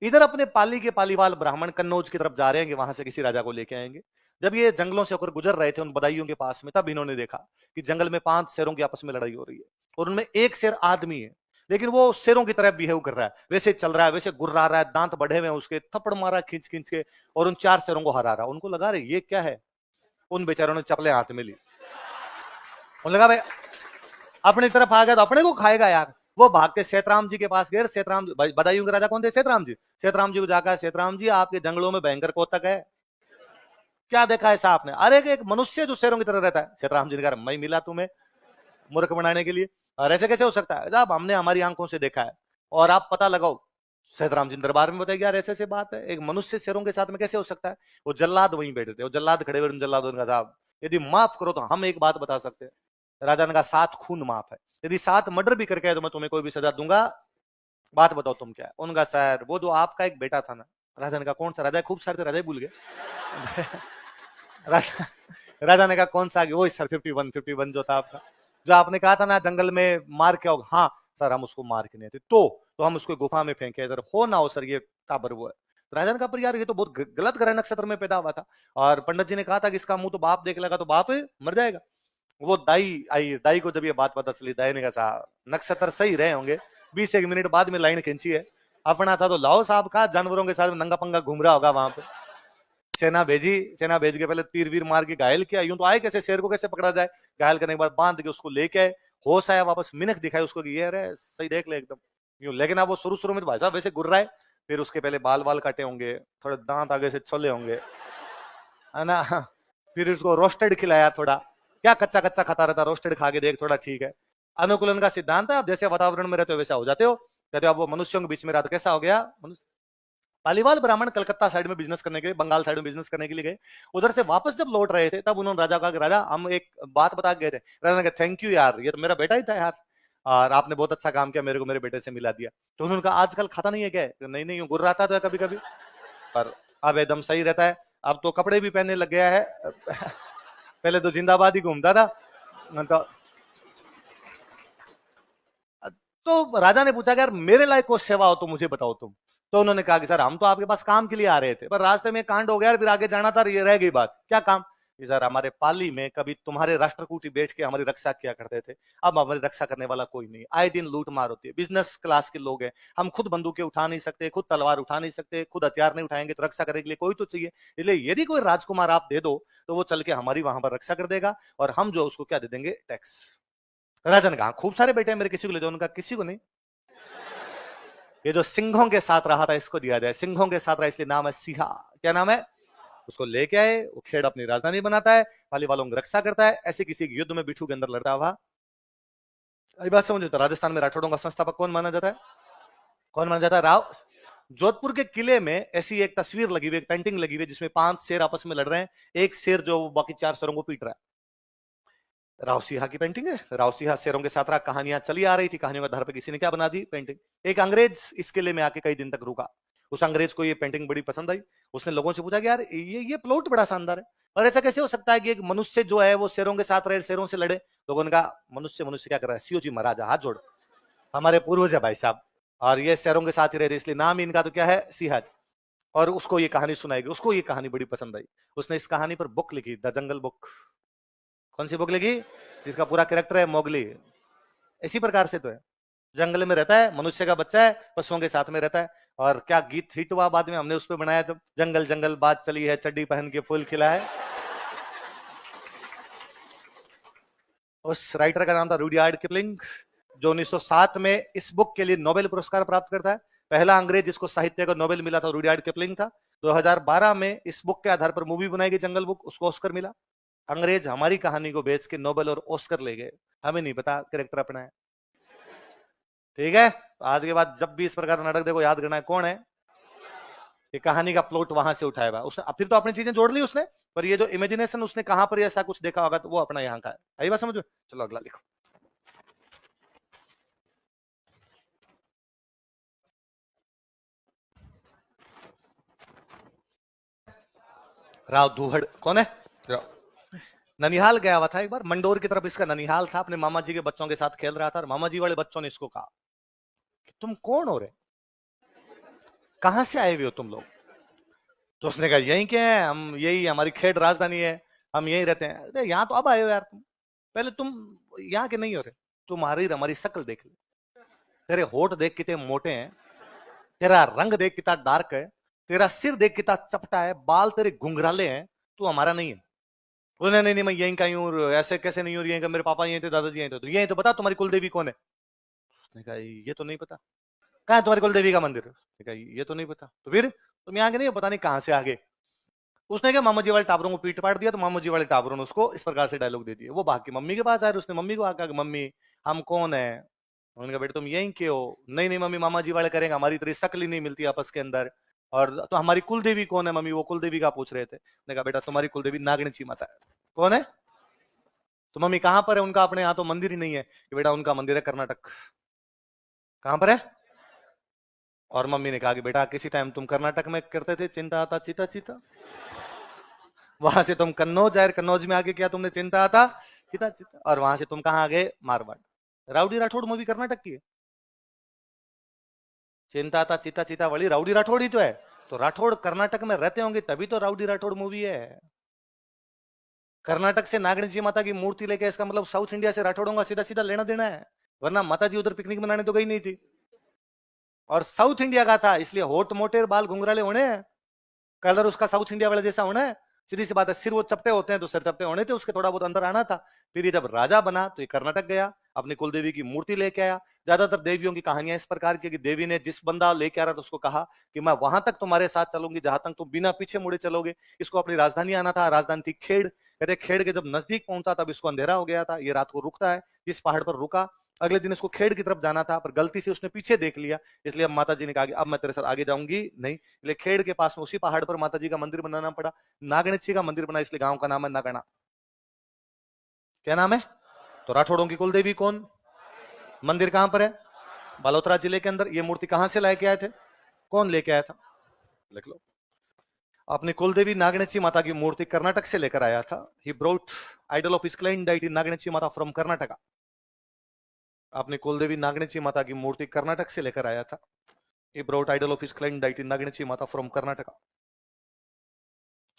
इधर अपने पाली के पालीवाल ब्राह्मण कन्नौज की तरफ जा रहे हैं कि वहां से किसी राजा को लेके आएंगे। जब ये जंगलों से होकर गुजर रहे थे उन बदायूं के पास में, तब इन्होंने देखा कि जंगल में 5 शेरों की आपस में लड़ाई हो रही है, और उनमें एक शेर आदमी है, लेकिन वो शेरों की तरह बिहेव कर रहा है, वैसे चल रहा है, वैसे गुर्रा रहा है, दांत बढ़े हुए हैं उसके, थप्पड़ मारा खींच खींच के, और उन 4 शेरों को हरा रहा। उनको लगा रहे ये क्या है, उन बेचारों ने चपले हाथ में ली, उन्हें लगा भाई अपनी तरफ आ गया तो अपने को खाएगा यार। वो भाग के सेतराम जी के पास गए, सेतराम बदायूं के राजा कौन थे, सेतराम जी। सेतराम जी को जाकर सेतराम जी आपके जंगलों में भयंकर कोतक है, क्या देखा ऐसा आपने, अरे एक मनुष्य जो शेरों की तरह रहता है। सेतराम जी ने कहा मैं मिला तुम्हें मूर्ख बनाने के लिए, और ऐसे कैसे हो सकता है साहब, हमने हमारी आंखों से देखा है और आप पता लगाओ। सेतराम जी दरबार में बताया यार ऐसे ऐसे बात है, एक मनुष्य शेरों के साथ में कैसे हो सकता है। वो जल्लाद वहीं बैठे थे, वो जल्लाद खड़े हुए, जल्लाद ने कहा साहब यदि माफ करो तो हम एक बात बता सकते हैं। राजा ने कहा 7 खून माफ है, यदि 7 मर्डर भी करके आए तो मैं तुम्हें कोई भी सजा दूंगा, बात बताओ तुम क्या है। उनका सर वो जो आपका एक बेटा था ना। राजा ने कहा कौन सा, राजा खूब सारे थे, राजा भूल गए। राजा ने कहा कौन सा, वो सर 51 जो था आपका, जो आपने कहा था ना जंगल में मार के आओ। हाँ सर हम उसको मार के नहीं थे, तो हम उसको गुफा में फेंके, इधर हो ना हो सर ये टाबर वो है। तो राजा ने कहा पर यार ये तो बहुत गलत ग्रह नक्षत्र में पैदा हुआ था, और पंडित जी ने कहा था कि इसका मुंह तो बाप देख लेगा तो बाप मर जाएगा। वो दाई आई, दाई को जब ये बात पता चली, दाई ने कहा साहब नक्षत्र सही रहे होंगे, 20 मिनट बाद में लाइन खींची है, अपना था तो लाओ साहब का, जानवरों के साथ नंगा पंगा घूम रहा होगा वहां पे। सेना भेजी, सेना भेज के पहले तीर वीर मार के घायल किया, यूं तो आए कैसे, शेर को कैसे पकड़ा जाए, घायल करने के बाद बांध के उसको लेके आए, होश आया वापस, मिनख दिखाई उसको कि ये अरे सही देख ले एकदम यूं। लेकिन अब वो शुरू में तो भाई साहब वैसे गुर्रा है, फिर उसके पहले बाल बाल काटे होंगे, थोड़े दांत आगे से छोले होंगे, है ना। फिर उसको रोस्टेड खिलाया, थोड़ा क्या कच्चा कच्चा खाता रहता, रोस्टेड खा के देख थोड़ा ठीक है। अनुकूलन का सिद्धांत है, आप जैसे वातावरण में रहते हो वैसा हो जाते हो। कहते हो आप वो मनुष्यों के बीच में रहा तो कैसा हो गया मनुष्य। पालीवाल ब्राह्मण कलकत्ता साइड में बिजनेस करने के लिए, बंगाल साइड में बिजनेस करने के लिए गए। उधर से वापस जब लौट रहे थे तब उन्होंने राजा कहा कि राजा हम एक बात बता के गए थे। राजा ने कहा थैंक यू यार, ये तो मेरा बेटा ही था यार, और आपने बहुत अच्छा काम किया, मेरे को मेरे बेटे से मिला दिया। तो उन्होंने कहा आजकल खाता नहीं है क्या? नहीं नहीं, गुर्राता तो है कभी कभी, पर अब एकदम सही रहता है। अब तो कपड़े भी पहनने लग गया है। पहले तो जिंदाबाद ही घूमता था। तो राजा ने पूछा कि यार मेरे लायक को सेवा हो तो मुझे बताओ तुम। तो उन्होंने कहा कि सर हम तो आपके पास काम के लिए आ रहे थे, पर रास्ते में कांड हो गया, फिर आगे जाना था, ये रह गई बात। क्या काम? कि सर हमारे पाली में कभी तुम्हारे राष्ट्रकूटी बैठ के हमारी रक्षा किया करते थे, अब हमारी रक्षा करने वाला कोई नहीं, आए दिन लूट मार होती है, बिजनेस क्लास के लोग हैं, हम खुद बंदूकें उठा नहीं सकते, खुद तलवार उठा नहीं सकते, खुद हथियार नहीं उठाएंगे, तो रक्षा करने के लिए कोई तो चाहिए। इसलिए यदि कोई राजकुमार आप दे दो तो वो चल के हमारी वहां पर रक्षा कर देगा, और हम जो उसको क्या दे देंगे, टैक्स। राजा ने कहा खूब सारे बेटे हैं मेरे, किसी को ले दो। उनका किसी को नहीं, ये जो सिंहों के साथ रहा था इसको दिया जाए। सिंहों के साथ रहा इसलिए नाम है सिंहा। क्या नाम है? उसको लेके आए, वो खेड़ अपनी राजधानी बनाता है, पाली वालों की रक्षा करता है। ऐसे किसी युद्ध में बिठू के अंदर लड़ता हुआ, अभी बात समझो तो राजस्थान में राठौड़ों का संस्थापक कौन माना जाता है? कौन माना जाता है? राव। जोधपुर के किले में ऐसी एक तस्वीर लगी हुई, एक पेंटिंग लगी हुई है जिसमें 5 शेर आपस में लड़ रहे हैं, एक शेर जो बाकी 4 शेरों को पीट रहा है। राव सिंहा की पेंटिंग है। राव सिंहा शेरों के साथ रहा, कहानियां चली आ रही थी, कहानियों के आधार पर किसी ने क्या बना दी, पेंटिंग। एक अंग्रेज इस किले में आके कई दिन तक रुका, उस अंग्रेज को ये पेंटिंग बड़ी पसंद आई। उसने लोगों से पूछा कि यार ये प्लॉट बड़ा शानदार है, और ऐसा कैसे हो सकता है कि एक मनुष्य जो है वो शेरों के साथ रहे, शेरों से लड़े? लोगों ने कहा मनुष्य मनुष्य क्या कर रहा है, सीओ जी महाराजा हाथ जोड़, हमारे पूर्वज है भाई साहब, और ये शेरों के साथ ही रहते, इसलिए नाम इनका तो क्या है, सिंहा। और उसको ये कहानी सुनाएगी, उसको ये कहानी बड़ी पसंद आई। उसने इस कहानी पर बुक लिखी, द जंगल बुक। कौन सी बुक लिखी? जिसका पूरा कैरेक्टर है मोगली। इसी प्रकार से तो है, जंगल में रहता है, मनुष्य का बच्चा है, पशुओं के साथ में रहता है। और क्या गीत हिट हुआ बाद में, हमने उस पर बनाया जब, जंगल जंगल बात चली है, चड्डी पहन के फूल खिला है। उस राइटर का नाम था रुडयार्ड किपलिंग, जो 1907 में इस बुक के लिए नोबेल पुरस्कार प्राप्त करता है। पहला अंग्रेज जिसको साहित्य का नोबेल मिला था रुडयार्ड किपलिंग था। 2012 में इस बुक के आधार पर मूवी बनाई गई जंगल बुक, उसको ऑस्कर मिला। अंग्रेज हमारी कहानी को बेच के नोबेल और ऑस्कर ले गए, हमें नहीं पता कैरेक्टर अपना है। ठीक है, आज के बाद जब भी इस प्रकार का नाटक देखो याद करना है कौन है, ये कहानी का प्लॉट वहां से उठाया हुआ उसने। फिर तो अपनी चीजें जोड़ ली उसने, पर ये जो इमेजिनेशन उसने कहां पर ऐसा कुछ देखा होगा तो वो अपना यहाँ का है। आई बात समझो? चलो अगला लिखो। राव दुहड़ कौन है? राव। ननिहाल गया हुआ था एक बार, मंडोर की तरफ इसका ननिहाल था, अपने मामा जी के बच्चों के साथ खेल रहा था, और मामा जी वाले बच्चों ने इसको कहा तुम कौन हो रहे, कहां से आए हुए हो तुम लोग? तो उसने कहा यही क्या है, हम यही हमारी खेड़ राजधानी है, हम यही रहते हैं। अरे यहाँ तो अब आए हो यार तुम, पहले तुम यहाँ के नहीं हो रहे, तुम्हारी हमारी शक्ल देख ले, तेरे होठ देख कितने मोटे हैं, तेरा रंग देख कितना डार्क है, तेरा सिर देख कितना चपटा है, बाल तेरे घुंघराले हैं, तू हमारा नहीं है। बोले नहीं नहीं मैं यहीं का हूँ, ऐसे कैसे नहीं हो, यहीं का, मेरे पापा यहीं थे, दादाजी यहीं थे। तो यहीं तो बता तुम्हारी कुल देवी कौन है? उसने कहा ये तो नहीं पता। कहाँ है तुम्हारी कुल देवी का मंदिर? उसने कहा ये तो नहीं पता। तो फिर तुम यहाँ के नहीं हो? पता नहीं कहाँ से आगे। उसने क्या मामा जी वाले टाबरों को पीट पाट दिया, तो मामा जी वाले टाबरों ने उसको इस प्रकार से डायलॉग दे दिए। वो भाग के मम्मी के पास आया, उसने मम्मी को आकर मम्मी हम कौन है? उन्होंने कहा बेटा तुम यहीं के हो। नहीं नहीं मम्मी, मामा जी वाले करेंगे, हमारी तेरी शक्ल ही नहीं मिलती आपस के अंदर। और तो हमारी कुल देवी कौन है मम्मी? वो कुल देवी का पूछ रहे थे। मैंने कहा बेटा तुम्हारी कुल देवी नागणची माता है। कौन है? तो मम्मी कहां पर है उनका? अपने यहाँ तो मंदिर ही नहीं है। कि बेटा उनका मंदिर है कर्नाटक। कहां पर है? और मम्मी ने कहा कि बेटा किसी टाइम तुम कर्नाटक में करते थे चिंता आता चीता चीता, वहां से तुम कन्नौज आए, कन्नौज में आगे क्या तुमने चिंता आता चीता चीता, और वहां से तुम कहां आ गए? मारवाड़। राउडी राठौड़ मूवी कर्नाटक की है। चिंता आता चीता चीता वाली राउडी राठौड़ ही तो है। तो राठौड़ कर्नाटक में रहते होंगे तभी तो राउडी राठौड़ मूवी है। कर्नाटक से नागणी जी माता की मूर्ति लेके, इसका मतलब साउथ इंडिया से राठौड़ों का सीधा सीधा लेना देना है, वरना माता जी उधर पिकनिक मनाने तो गई नहीं थी। और साउथ इंडिया का था इसलिए होठ मोटे बाल घुंघराले होने हैं, कलर उसका साउथ इंडिया वाला जैसा होना है। सीधी सी बात है, सिर वो चपटे होते हैं तो सिर चपटे होने थे, उसके थोड़ा बहुत अंदर आना था। फिर ये जब राजा बना तो ये कर्नाटक गया, अपनी कुल देवी की मूर्ति लेके आया। ज्यादातर देवियों की कहानियां इस प्रकार की कि देवी ने जिस बंदा लेके आ रहा था उसको कहा कि मैं वहां तक तुम्हारे साथ चलूंगी जहां तक तुम बिना पीछे मुड़े चलोगे। इसको अपनी राजधानी आना था, राजधानी थी खेड़। कहते खेड़ के जब नजदीक पहुंचा तब इसको अंधेरा हो गया था, ये रात को रुकता है, इस पहाड़ पर रुका। अगले दिन इसको खेड़ की तरफ जाना था पर गलती से उसने पीछे देख लिया, इसलिए अब माता जी ने कहा कि अब मैं तेरे साथ आगे जाऊंगी नहीं। इसलिए खेड़ के पास में उसी पहाड़ पर माता जी का मंदिर बनाना पड़ा, नागणिची का मंदिर बना, इसलिए गांव का नाम है नागणा। क्या नाम है? तो राठौड़ों की कुलदेवी कौन? मंदिर कहां पर है? बालोतरा जिले के अंदर। ये मूर्ति कहां से लेके आए थे? कौन लेके आया था? लिख लो। अपनी कुलदेवी नागणेची माता की मूर्ति कर्नाटक से लेकर आया था। He brought idol of his client deity Nagnechi Mata from Karnataka. अपनी कुलदेवी नागणेची माता की मूर्ति कर्नाटक से लेकर आया था। He brought idol of his client deity Nagnechi Mata from Karnataka,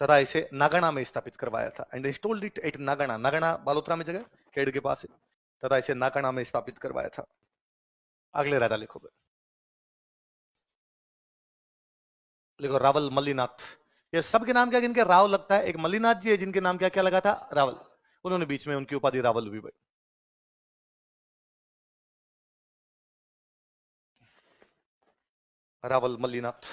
तथा इसे नागणा में स्थापित करवाया था। And installed it at Nagana. Nagana Balotra में जगह, खेड़ के पास है, तथा इसे नागणा में स्थापित करवाया था। अगले राजा लिखो, लिखो रावल मल्लीनाथ। ये सबके नाम क्या जिनके राव लगता है? एक मल्लीनाथ जी है जिनके नाम क्या क्या लगा था? रावल। उन्होंने बीच में उनकी उपाधि रावल भी भाई। रावल मल्लीनाथ।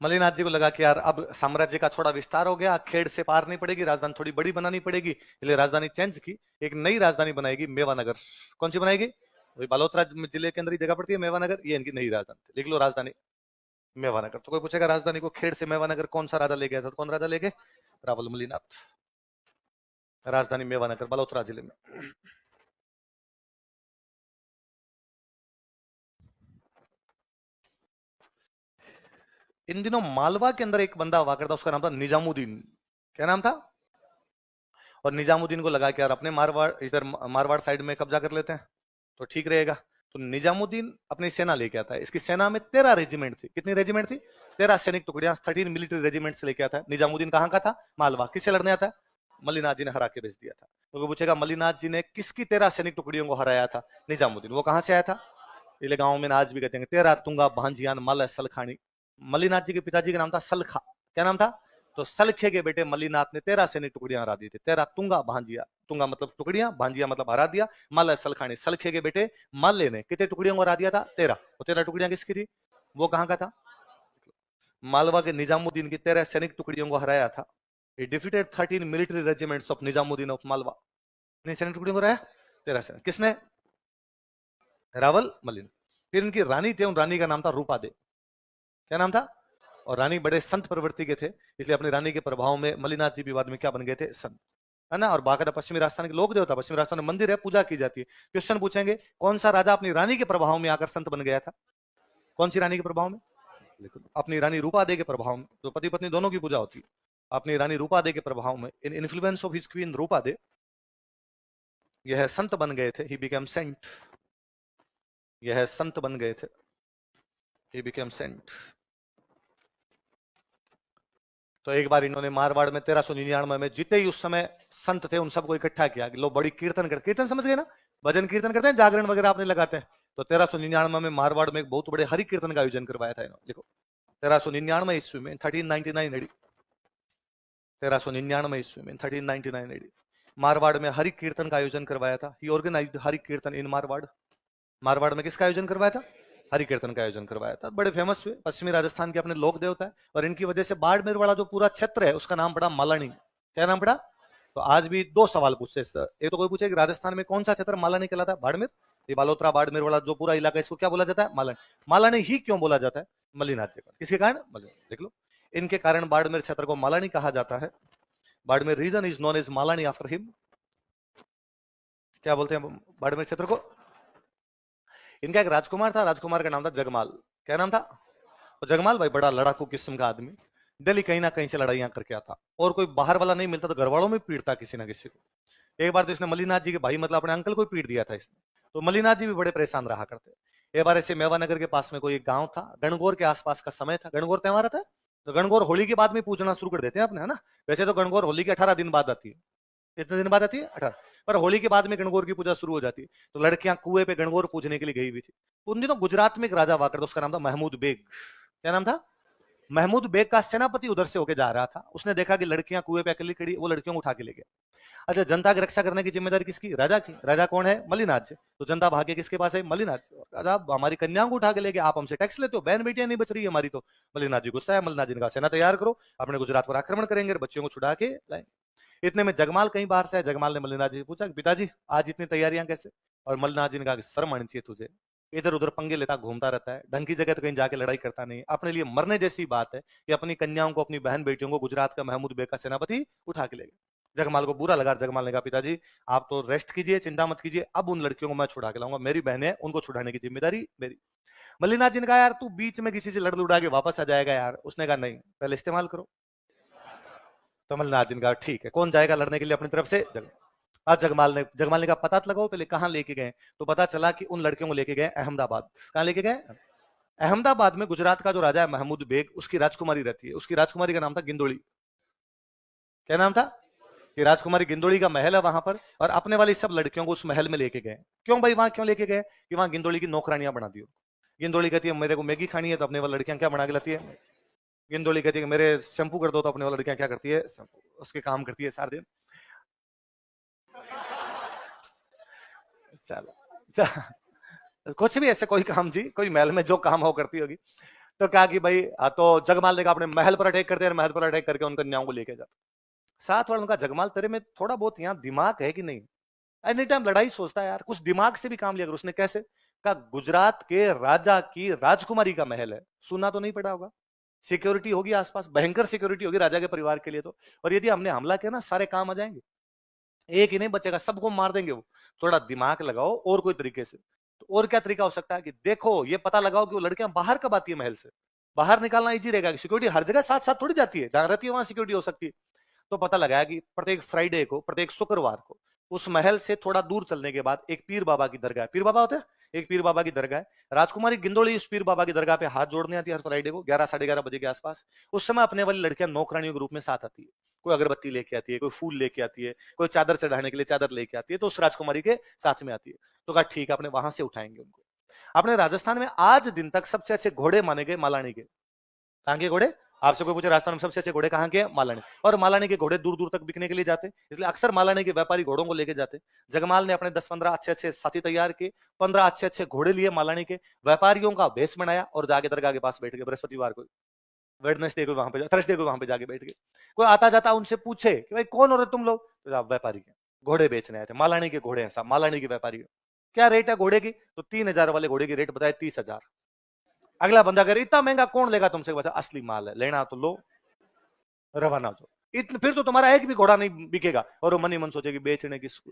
मल्लीनाथ जी को लगा कि यार अब साम्राज्य का थोड़ा विस्तार हो गया, खेड़ से पार नहीं पड़ेगी, राजधानी थोड़ी बड़ी बनानी पड़ेगी, इसलिए राजधानी चेंज की, एक नई राजधानी बनाएगी मेवानगर। कौन सी बनाएगी? वही बालोतरा जिले के अंदर ही जगह पड़ती है मेवानगर, ये इनकी नई राजधानी। लिख लो राजधानी मेवानगर। तो कोई पूछेगा राजधानी को खेड़ से मेवानगर कौन सा राजा ले गया था? कौन राजा ले गए? रावल मल्लीनाथ। राजधानी मेवानगर बालोतरा जिले में। इन दिनों मालवा के अंदर एक बंदा हुआ करता, उसका नाम था निजामुद्दीन। क्या नाम था? और निजामुद्दीन को लगा कि यार अपने मारवाड़, इधर मारवाड़ साइड में कब्जा कर लेते हैं तो ठीक रहेगा। तो निजामुद्दीन अपनी सेना लेके आता है। इसकी सेना में 13 रेजिमेंट थी। कितनी रेजिमेंट थी? 13 सैनिक टुकड़ियां, 13 मिलिट्री रेजिमेंट से लेके आता है। निजामुद्दीन कहां का था? मालवा। किससे लड़ने आता है? मल्लीनाथ जी ने हरा के भेज दिया था। तो पूछेगा मल्लीनाथ जी ने किसकी 13 सैनिक टुकड़ियों को हराया था? निजामुद्दीन। वो कहां से आया था? इसलिए गांव में आज भी कहते हैं 13 तुंगा भांजियान मल सलखानी। मल्लीनाथ जी के पिताजी का नाम था सलखा। क्या नाम था? तो सलखे के बेटे मल्लीनाथ ने 13 सैनिक टुकड़ियां हरा दी थी। 13 तुंगा भांजिया, तुंगा मतलब टुकड़ियां, भांजिया मतलब हरा दिया। मल सलखानी, सलखे के बेटे मल्ले ने कितने टुकड़ियों को हरा दिया था? 13। वो 13 टुकड़ियां किसकी थी? वो कहां का था? मालवा के निजामुद्दीन की 13 सैनिक टुकड़ियों को हराया था। He defeated 13 military regiments of Nizamuddin of Malwa. कितनी सैनिक टुकड़ियों को हराया? 13 सैनिक। किसने? रावल मल्लीन। फिर इनकी रानी थे, उन रानी का नाम था रूपादे। क्या नाम था? और रानी बड़े संत प्रवृत्ति के थे, इसलिए अपनी रानी के प्रभाव में मल्लीनाथ जी भी बाद में क्या बन गए थे? संत, है ना। और बाकायदा पश्चिमी राजस्थान के लोक देवता, पश्चिमी राजस्थान में मंदिर है, पूजा की जाती है। क्वेश्चन पूछेंगे कौन सा राजा अपनी रानी के प्रभाव में आकर संत बन गया था? कौन सी रानी के प्रभाव में? अपनी रानी रूपादे के प्रभाव में। तो पति पत्नी दोनों की पूजा होती है। अपनी रानी रूपादे के प्रभाव में, in influence of his queen Rupade, यह संत बन गए थे। He became saint. यह संत बन गए थे। He became saint. तो एक बार इन्होंने मारवाड़ में 1399 में जितने ही उस समय संत थे उन सबको इकट्ठा किया कि लोग बड़ी कीर्तन करते, कीर्तन समझ गए ना, भजन कीर्तन करते हैं, जागरण वगैरह आपने लगाते हैं। तो 1399 में मारवाड़ में एक बहुत बड़े हरि कीर्तन का आयोजन करवाया था इन्होंने। देखो 1399 ईस्वी में 1399 एडी, 1399 ईस्वी में 1399 एडी मारवाड़ में हरि कीर्तन का आयोजन करवाया था। ही ऑर्गेनाइज्ड हरि कीर्तन इन मारवाड़। मारवाड़ में किसका आयोजन करवाया था? हरि कीर्तन का आयोजन करवाया था। बड़े फेमस हुए, पश्चिमी राजस्थान के अपने लोक देवता है, और इनकी वजह से बाड़मेर वाला जो पूरा क्षेत्र है उसका नाम पड़ा मालानी। क्या नाम पड़ा? तो आज भी दो सवाल पूछते हैं। एक तो कोई पूछे कि राजस्थान में कौन सा क्षेत्र मालानी कहलाता है? बाड़मेर। ये बालोतरा बाड़मेर वाला जो पूरा इलाका, इसको क्या बोला जाता है? मालानी। मालानी ही क्यों बोला जाता है? मल्लीनाथ जी का। किसके कारण? देख लो, इनके कारण बाड़मेर क्षेत्र को मालानी कहा जाता है। Barmer region is known as Malani after him. क्या बोलते हैं बाड़मेर क्षेत्र को? इनका एक राजकुमार था, राजकुमार का नाम था जगमाल। क्या नाम था? तो जगमाल भाई बड़ा लड़ाकू किस्म का आदमी, दिल्ली कहीं ना कहीं से लड़ाइयां करके आता, और कोई बाहर वाला नहीं मिलता तो घर वालों में पीटता किसी ना किसी को। एक बार तो इसने मल्लीनाथ जी के भाई मतलब अपने अंकल को पीट दिया था इसने। तो मल्लीनाथ जी भी बड़े परेशान रहा करते। एक बार ऐसे मेवानगर के पास में कोई एक गांव था, गणगौर के आसपास का समय था, गणगौर त्योहार था। तो गणगौर होली के बाद में पूजना शुरू कर देते हैं अपने, है ना। वैसे तो गणगौर होली के 18 दिन बाद आती है। कितने दिन बाद आती है? 18। पर होली के बाद में गणगौर की पूजा शुरू हो जाती है। तो लड़कियां कुएं पे गणगौर पूजने के लिए गई हुई थी। उन दिनों गुजरात में एक राजा हुआ करता, उसका नाम था महमूद बेग। क्या नाम था? महमूद बेग का सेनापति उधर से होके जा रहा था, उसने देखा कि लड़कियां कुएं पे अकेली खड़ी, वो लड़कियों को उठा के ले गया। अच्छा, जनता की रक्षा करने की जिम्मेदारी किसकी? राजा की। राजा कौन है? मल्लिनाथ। तो जनता भागे किसके पास है? मल्लिनाथ। राजा हमारी कन्याओं को उठा के ले गए, आप हमसे टैक्स लेते हो, बहन बेटियां नहीं बच रही है हमारी। तो मल्लिनाथ जी गुस्सा है, मल्लिनाथ जी ने कहा सेना तैयार करो, अपने गुजरात पर आक्रमण करेंगे, बच्चियों को छुड़ा के लाएंगे। इतने में जगमाल कहीं बाहर से है। जगमाल ने मल्लिनाथ जी से पूछा पिताजी आज इतनी तैयारियां कैसे? और मल्लिनाथ जी ने कहा कि शर्म आनी चाहिए तुझे, इधर उधर पंगे लेता घूमता रहता है, ढंग की जगह तो कहीं जाके लड़ाई करता नहीं, अपने लिए मरने जैसी बात है कि अपनी कन्याओं को, अपनी बहन बेटियों को गुजरात का महमूद बेग का सेनापति उठा के ले गया। जगमाल को बुरा लगा। जगमाल ने कहा पिताजी आप तो रेस्ट कीजिए, चिंता मत कीजिए, अब उन लड़कियों को मैं छुड़ा के लाऊंगा, मेरी बहनें, उनको छुड़ाने की जिम्मेदारी मेरी। मल्लिनाथ जी ने कहा यार तू बीच में किसी से लड़ लुड़ा के वापस आ जाएगा यार। उसने कहा नहीं, पहले इस्तेमाल करो। तो मल्लिनाथ जी ने कहा ठीक है, कौन जाएगा लड़ने के लिए अपनी तरफ से? आज जगमाल ने कहा पता लगाओ पहले कहां लेके गए। तो पता चला कि उन लड़कियों को लेके गए अहमदाबाद। कहां लेके गए? अहमदाबाद में गुजरात का जो राजा है महमूद बेग, उसकी राजकुमारी रहती है। उसकी राजकुमारी का नाम था गिंदोली। क्या नाम था? कि राजकुमारी गिंदोली का महल है वहां पर, और अपने वाली सब लड़कियों को उस महल में लेके गए। क्यों भाई वहां क्यों लेके गए? कि वहां गिंदोली की नौकरानियां बना दी। गिंदोली कहती है मेरे को मैगी खानी है, तो अपने वाली लड़कियां क्या बना के लाती है? गिंदोली कहती है मेरे शैम्पू कर दो, तो अपने वाली लड़कियां क्या करती है? उसके काम करती है सारे दिन। चलो कुछ भी ऐसे कोई काम जी, कोई महल में जो काम हो करती होगी। तो कहा कि भाई तो जगमाल ने कहा अपने महल पर अटैक करते हैं, महल पर अटैक करके उन कन्याओं को लेके जाते। साथ वालों का जगमाल तेरे में थोड़ा बहुत यहाँ दिमाग है कि नहीं? एनी टाइम लड़ाई सोचता है यार, कुछ दिमाग से भी काम लिया कर। उसने कैसे कहा? गुजरात के राजा की राजकुमारी का महल है, सुना तो नहीं पड़ा होगा? सिक्योरिटी होगी आसपास, भयंकर सिक्योरिटी होगी राजा के परिवार के लिए तो। और यदि हमने हमला किया ना, सारे काम आ जाएंगे, एक ही नहीं बचेगा, सबको मार देंगे वो। थोड़ा दिमाग लगाओ और कोई तरीके से। तो और क्या तरीका हो सकता है कि देखो ये पता लगाओ कि वो लड़कियां बाहर कब आती है महल से, बाहर निकालना इजी रहेगा। सिक्योरिटी हर जगह साथ साथ थोड़ी जाती है, जहां रहती है वहां सिक्योरिटी हो सकती है। तो पता लगाया कि प्रत्येक फ्राइडे को, प्रत्येक शुक्रवार को उस महल से थोड़ा दूर चलने के बाद एक पीर बाबा की दरगाह, पीर बाबा होते हैं, एक पीर बाबा की दरगाह है। राजकुमारी गिंदोली उस पीर बाबा की दरगाह पे हाथ जोड़ने आती है हर फ्राइडे को 11 साढ़े 11 बजे के आसपास। उस समय अपने वाली लड़कियां नौकरानियों के रूप में साथ आती है। कोई अगरबत्ती लेके आती है, कोई फूल लेके आती है, कोई चादर चढ़ाने के लिए चादर लेके आती है, तो उस राजकुमारी के साथ में आती है। तो कहा ठीक है, अपने वहां से उठाएंगे उनको। अपने राजस्थान में आज दिन तक सबसे अच्छे घोड़े माने गए मालानी के। कहां के घोड़े? आपसे कोई पूछे राजस्थान में सबसे अच्छे घोड़े कहां के? मालानी। और मालानी के घोड़े दूर दूर तक बिकने के लिए जाते, इसलिए अक्सर मालानी के व्यापारी घोड़ों को लेके जाते। जगमाल ने अपने 10-15 अच्छे अच्छे साथी तैयार किए, 15 अच्छे अच्छे घोड़े लिए मालानी के, व्यापारियों का भेष बनाया और जाके दरगाह के पास बैठ गए। बृहस्पतिवार को, वेडनेसडे को वहां पे, थर्सडे को वहां पे जाके बैठ गए। कोई आता जाता उनसे पूछे कि भाई कौन हो रहे तुम लोग? तो आप व्यापारी के, घोड़े बेचने आए थे, मालानी के घोड़े हैं साहब, मालानी के व्यापारी। क्या रेट है घोड़े की? तो 3000 वाले घोड़े की रेट बताए 30,000। अगला बंदा कह रहे इतना महंगा कौन लेगा तुमसे? बचा असली माल है, लेना तो लो, रवाना हो जाओ। इतने फिर तो तुम्हारा एक भी घोड़ा नहीं बिकेगा। और वो मन ही मन सोचे कि बेचने किसको।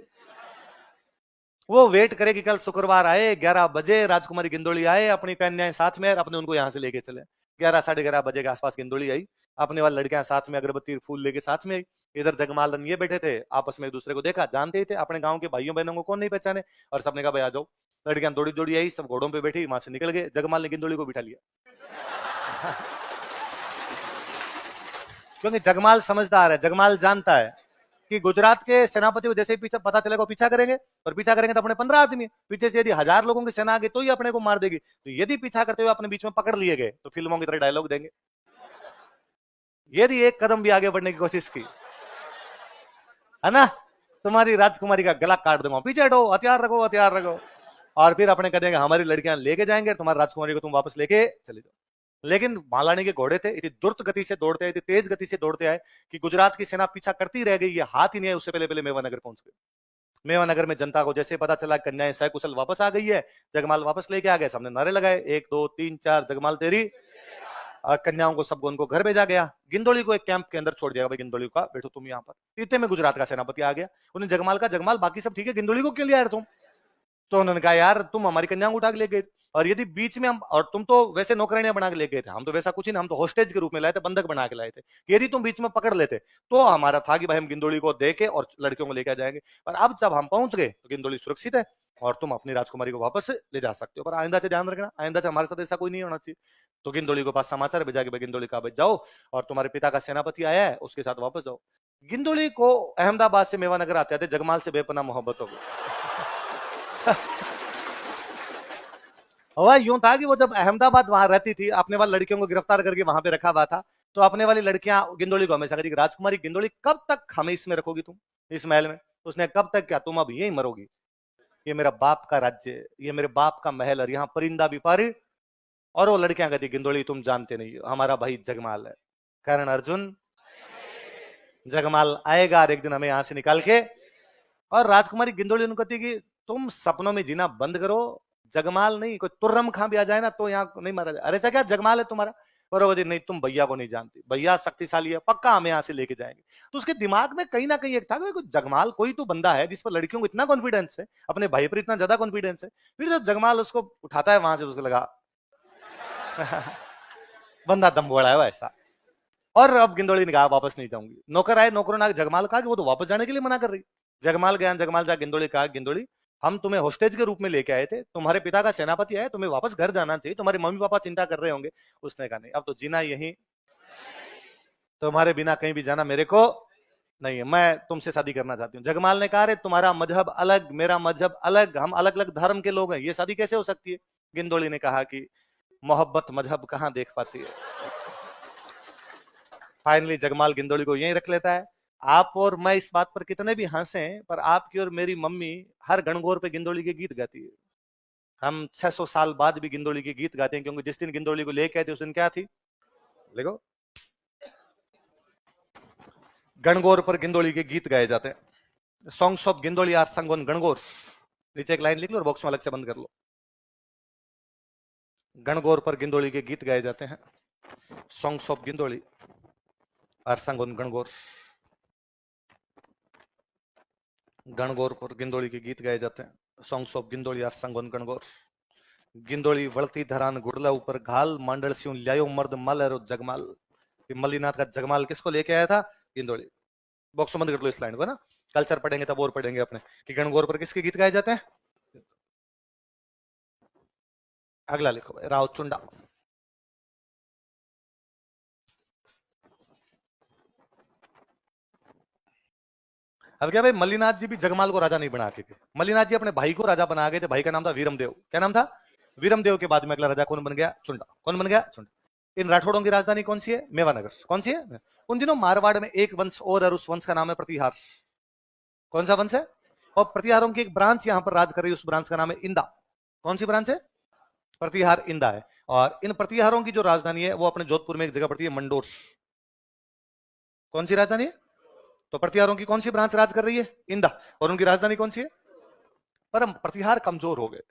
वो वेट करे कि कल शुक्रवार आए 11 बजे, राजकुमारी गिंदोली आए अपनी कन्याएं साथ में, अपने उनको यहां से लेके चले। 11 साढ़े 11 बजे के आसपास गिंदोली आई, अपने वाली लड़कियां साथ में अगरबत्ती फूल लेके साथ में आई। इधर जगमालन ये बैठे थे, आपस में एक दूसरे को देखा, जानते ही थे अपने गांव के भाइयों बहनों को, कौन नहीं पहचाने। और सबने कहा भाई आ जाओ। लड़कियां दौड़ी दौड़ी आई, सब घोड़ों पे बैठी, वहां से निकल गए। जगमाल ने गिंदोली को बिठा लिया। क्योंकि जगमाल समझदार है, जगमाल जानता है कि गुजरात के सेनापति को जैसे ही पीछे पता चलेगा पीछा करेंगे, और पीछा करेंगे तो अपने 15 आदमी पीछे से, यदि 1000 लोगों की सेना आ गई तो ही अपने को मार देगी। तो यदि पीछा करते हुए अपने बीच में पकड़ लिए गए तो फिल्मों की तरह डायलॉग देंगे। यदि एक कदम भी आगे बढ़ने की कोशिश की, है ना, तुम्हारी राजकुमारी का गला काट दूंगा, पीछे हटो, हथियार रखो, हथियार रखो। और फिर अपने कह देंगे हमारी लड़कियां लेके जाएंगे, तुम्हारी राजकुमारी को तुम वापस लेके चले जाओ। लेकिन मालानी के घोड़े थे, इतनी द्रुत गति से दौड़ते आए, इतनी तेज गति से दौड़ते आए कि गुजरात की सेना पीछा करती रह गई। ये हाथ ही नहीं है, उससे पहले पहले मेवानगर पहुंच गए। मेवानगर में जनता को जैसे पता चला कन्याएं सकुशल वापस आ गई है, जगमाल वापस लेके आ गए, सबने नारे लगाए 1 2 3 4 जगमाल तेरी। कन्याओं को सबको उनको घर भेजा गया। गिंदोली को एक कैंप के अंदर छोड़ दिया, भाई गिंदोली का बैठो तुम यहाँ पर। इतने में गुजरात का सेनापति आ गया। उन्हें जगमाल का, जगमाल बाकी सब ठीक है, गिंदोली को क्यों लिया यार तुम? तो उन्होंने कहा यार तुम हमारी कन्याओं को उठा के ले गए, और यदि बीच में हम, और तुम तो वैसे नौकरानियां बना के ले गए थे, हम तो वैसा कुछ ही नहीं, हम तो होस्टेज के रूप में लाए थे, बंधक बना के लाए थे। यदि तुम बीच में पकड़ लेते तो हमारा था कि भाई हम गिंदोली को दे के और लड़कियों को लेकर जाएंगे। पर अब जब हम पहुंच गए तो गिंदोली सुरक्षित है और तुम अपनी राजकुमारी को वापस ले जा सकते हो। पर आइंदा से ध्यान रखना, आइंदा से हमारे साथ ऐसा कोई नहीं होना चाहिए। तो गिंदोली के पास समाचार भेजा कि भाई गिंदोली का जाओ और तुम्हारे पिता का सेनापति आया है, उसके साथ वापस जाओ। गिंदोली को अहमदाबाद से मेवानगर आते आते जगमाल से बेपनाह मोहब्बत हो गई। हुआ यूं था कि वो जब अहमदाबाद वहां रहती थी, अपने वाली लड़कियों को गिरफ्तार करके वहां पे रखा हुआ था, तो अपने वाली लड़कियां गिंदोली को हमेशा कहती, राजकुमारी गिंदोली कब तक हमें इसमें रखोगी तुम, इस महल में? उसने, कब तक क्या, तुम अब यही मरोगी, ये मेरा बाप का राज्य है, ये मेरे बाप का महल और यहाँ परिंदा भी पारी। और वो लड़कियां कहती, गिंदोली तुम जानते नहीं हो, हमारा भाई जगमाल है, कर्ण अर्जुन, जगमाल आएगा और एक दिन हमें यहां से निकाल के। और राजकुमारी गिंदोली उनको कहती कि तुम सपनों में जीना बंद करो, जगमाल नहीं, कोई तुर्रम खां भी आ जाए ना तो यहाँ नहीं मारा जाए। अरे ऐसा क्या, जगमाल है तुम्हारा? और वो नहीं, तुम भैया को नहीं जानती, भैया शक्तिशाली है, पक्का हमें यहाँ से लेके जाएंगे। तो उसके दिमाग में कहीं ना कहीं एक था कि जगमाल कोई तो बंदा है जिस पर लड़कियों को इतना कॉन्फिडेंस है, अपने भाई पर इतना ज्यादा कॉन्फिडेंस है। फिर जब जगमाल उसको उठाता है वहां से, उसको लगा बंदा दम बोड़ा है वैसा। और अब गिंदोली ने कहा वापस नहीं जाऊंगी। नौकर आए, नौकरों ने जगमाल कहा कि वो तो वापस जाने के लिए मना कर रही। जगमाल गया, जगमाल जा गिंदोली कहा, गिंदोली हम तुम्हें होस्टेज के रूप में लेके आए थे, तुम्हारे पिता का सेनापति है, तुम्हें वापस घर जाना चाहिए, तुम्हारे मम्मी पापा चिंता कर रहे होंगे। उसने कहा नहीं, अब तो जीना यही, तुम्हारे बिना कहीं भी जाना मेरे को नहीं है, मैं तुमसे शादी करना चाहती हूँ। जगमाल ने कहा, अरे तुम्हारा मजहब अलग, मेरा मजहब अलग, हम अलग अलग धर्म के लोग हैं, ये शादी कैसे हो सकती है? गिंदोली ने कहा कि मोहब्बत मजहब कहां देख पाती है। फाइनली जगमाल गिंदोली को यहीं रख लेता है। आप और मैं इस बात पर कितने भी हंसे, पर आपकी और मेरी मम्मी हर गणगौर पे गिंदोली के गीत गाती है। हम 600 साल बाद भी गिंदोली के गीत गाते हैं, क्योंकि जिस दिन गिंदोली को लेके आए थे उस दिन क्या थी, देखो, गणगौर पर गिंदोली के गीत गाए जाते हैं। सॉन्ग्स ऑफ गिंदोली आर संग ऑन गणगौर। नीचे एक लाइन लिख लो और बॉक्स में अलग से बंद कर लो। गणगौर पर गिंदोली के गीत गाए जाते हैं। सॉन्ग्स ऑफ गिंदोली आर संग ऑन गणगौर। गणगौर पर गिंदोली के गीत गाए जाते हैं। सॉन्ग्स ऑफ गिंदोली आर संग ऑन गणगौर। गिंदोली वळती धरान गुडला ऊपर घाल, मांडल सिंह ल्यायो मर्द मल और जगमाल। मल्लीनाथ का जगमाल किसको लेके आया था? गिंदोली। बॉक्स बंद कर लो इस लाइन को ना, कल्चर पढ़ेंगे तब और पढ़ेंगे अपने कि गणगौर पर किसके गीत गाए जाते हैं। अगला लिखो भाई, राव चुंडा। अब क्या भाई, मल्लीनाथ जी भी जगमाल को राजा नहीं बना के, मल्लीनाथ जी अपने भाई को राजा बना गए थे। भाई का नाम था वीरमदेव। क्या नाम था? वीरमदेव के बाद में अगला राजा कौन बन गया? चुंडा। कौन बन गया? चुंडा। इन राठौड़ों की राजधानी कौन सी है? मेवानगर। कौन सी है? उन दिनों मारवाड़ में एक वंश और उस वंश का नाम है प्रतिहार। कौन सा वंश है? और प्रतिहारों की एक ब्रांच यहां पर राज कर रही है, उस ब्रांच का नाम है इंदा। कौन सी ब्रांच है? प्रतिहार इंदा है। और इन प्रतिहारों की जो राजधानी है वो अपने जोधपुर में एक जगह पड़ती है, मंडोर। कौन सी राजधानी है? तो प्रतिहारों की कौन सी ब्रांच राज कर रही है? इंदा। और उनकी राजधानी कौन सी है? पर प्रतिहार कमजोर हो गए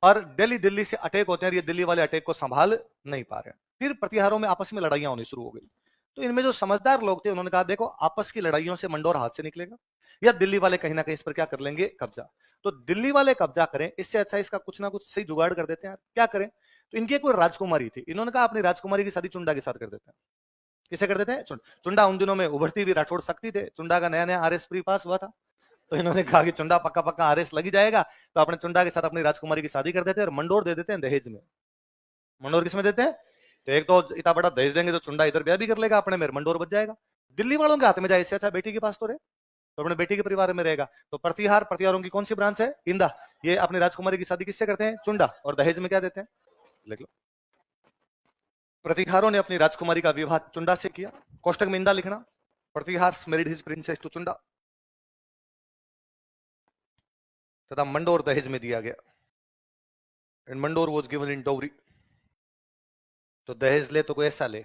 और दिल्ली से अटैक होते हैं, ये दिल्ली वाले अटैक को संभाल नहीं पा रहे। फिर प्रतिहारों में आपस में लड़ाइयां होनी शुरू हो गई। तो इनमें जो समझदार लोग थे उन्होंने कहा, देखो आपस की लड़ाइयों से मंडोर हाथ से निकलेगा, या दिल्ली वाले कहीं ना कहीं इस पर क्या कर लेंगे? कब्जा। तो दिल्ली वाले कब्जा करें, इससे अच्छा इसका कुछ ना कुछ सही जुगाड़ कर देते हैं। क्या करें? तो इनकी एक राजकुमारी थी, इन्होंने कहा अपनी राजकुमारी की शादी चुंडा के साथ कर देते हैं। किसे कर देते हैं? चुंडा उन दिनों में उभरती हुई राठौड़ शक्ति थे। चुंडा का नया नया आरएस प्री पास हुआ था, तो इन्होंने कहा कि चुंडा पक्का पक्का आरएस लगी जाएगा, तो अपने चुंडा के साथ अपनी राजकुमारी की शादी कर देते हैं और मंडोर दे देते हैं दहेज में। मंडोर किसमें देते हैं? तो एक तो इतना बड़ा दहेज देंगे तो चुंडा इधर ब्याह भी कर लेगा अपने में, मंडोर बच जाएगा। दिल्ली वालों के हाथ में जाए, इससे अच्छा बेटी के पास तो रहे, तो अपने बेटी के परिवार में रहेगा। तो प्रतिहारों की कौन सी ब्रांच है? इंदा। ये अपनी राजकुमारी की शादी किससे करते हैं? चुंडा। और दहेज में क्या देते हैं? लिख लो। प्रतिहारों ने अपनी राजकुमारी का विवाह चुंडा से किया। कोष्टक में इंदा लिखना। Pratihar married his princess to Chunda, तथा मंडोर दहेज में दिया गया। And Mandore was given in dowry. तो दहेज ले तो कोई ऐसा ले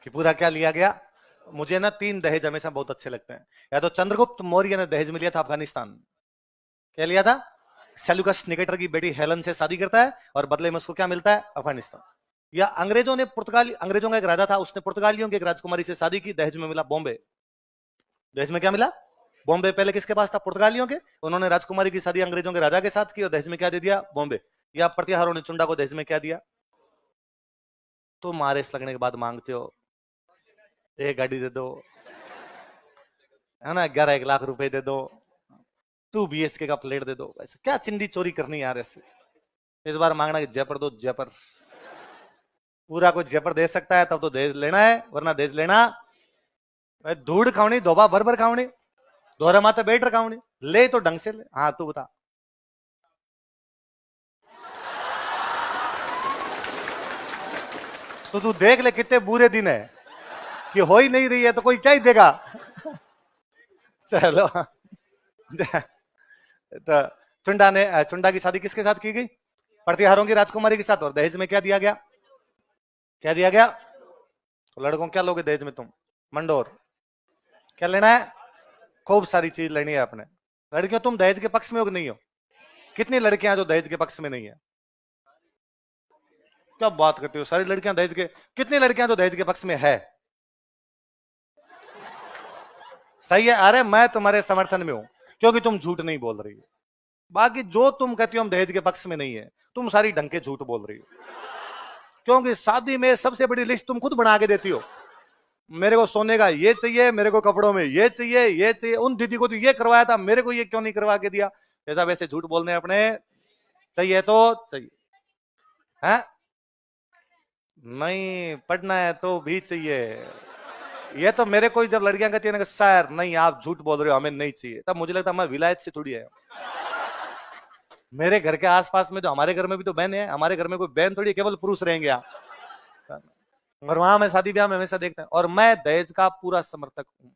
कि पूरा क्या लिया गया। मुझे ना 3 दहेज हमेशा बहुत अच्छे लगते हैं। या तो चंद्रगुप्त मौर्य ने दहेज में लिया था अफगानिस्तान। क्या लिया था? सेल्यूकस निकेटर की बेटी हेलन से शादी करता है और बदले में उसको क्या मिलता है? अफगानिस्तान। या अंग्रेजों का एक राजा था, उसने पुर्तगालियों की एक राजकुमारी से शादी की, दहेज में मिला बॉम्बे। दहेज में क्या मिला? बॉम्बे। पहले किसके पास था? पुर्तगालियों के। उन्होंने राजकुमारी की शादी अंग्रेजों के राजा के साथ की और दहेज में क्या दे दिया? बॉम्बे। या प्रतिहारों ने चुंडा को दहेज में क्या दिया? तो मारेस लगने के बाद मांगते हो, एक गाड़ी दे दो, है ना, 11 लाख रुपए दे दो, 2 BHK का प्लेट दे दो। ऐसे क्या चिंदी चोरी करनी यार ऐसे? इस बार मांगना कि जयपुर दो, जयपुर। पूरा को जयपुर दे सकता है तब तो दहेज लेना है, वरना दहेज लेना धूड़ खावनी, धोबा भर भर खावनी, दोहरा माता बैठ खावनी। ले तो ढंग से ले। हाँ तू बता। तो तू देख ले कितने बुरे दिन है कि हो ही नहीं रही है, तो कोई क्या ही देगा। चलो। तो चुंडा की शादी किसके साथ की गई? प्रतिहारों की राजकुमारी के साथ। और दहेज में क्या दिया गया? क्या दिया गया? तो लड़कों क्या लोगे दहेज में तुम? मंडोर। क्या लेना है? खूब सारी चीज लेनी है अपने। लड़कियों तुम दहेज के पक्ष में हो कि नहीं हो? कितनी लड़कियां जो दहेज के पक्ष में नहीं है? क्या बात करती हो, सारी लड़कियां दहेज के? कितनी लड़कियां जो दहेज के पक्ष में है? सही है। अरे मैं तुम्हारे समर्थन में हूं क्योंकि तुम झूठ नहीं बोल रही हो। बाकी जो तुम कहती हो हम दहेज के पक्ष में नहीं है, तुम सारी ढंग के झूठ बोल रही हो। क्योंकि शादी में सबसे बड़ी लिस्ट तुम खुद बना के देती हो। मेरे को सोने का ये चाहिए, मेरे को कपड़ों में ये चाहिए, ये चाहिए, उन दीदी को तो ये करवाया था, मेरे को ये क्यों नहीं करवा के दिया? जैसा वैसे झूठ बोलने अपने। चाहिए तो चाहिए है? नहीं पढ़ना है तो भी चाहिए। ये तो मेरे को जब लड़कियां कहती है ना सर नहीं आप झूठ बोल रहे हो हमें नहीं चाहिए, तब मुझे लगता है मैं विलायत से थोड़ी है। मेरे घर के आसपास में, जो हमारे घर में भी तो बहन है, हमारे घर में कोई बहन थोड़ी, केवल पुरुष रहेंगे यहाँ। और वहां मैं शादी ब्याह में हमेशा देखता हूं। और मैं दहेज का पूरा समर्थक हूं।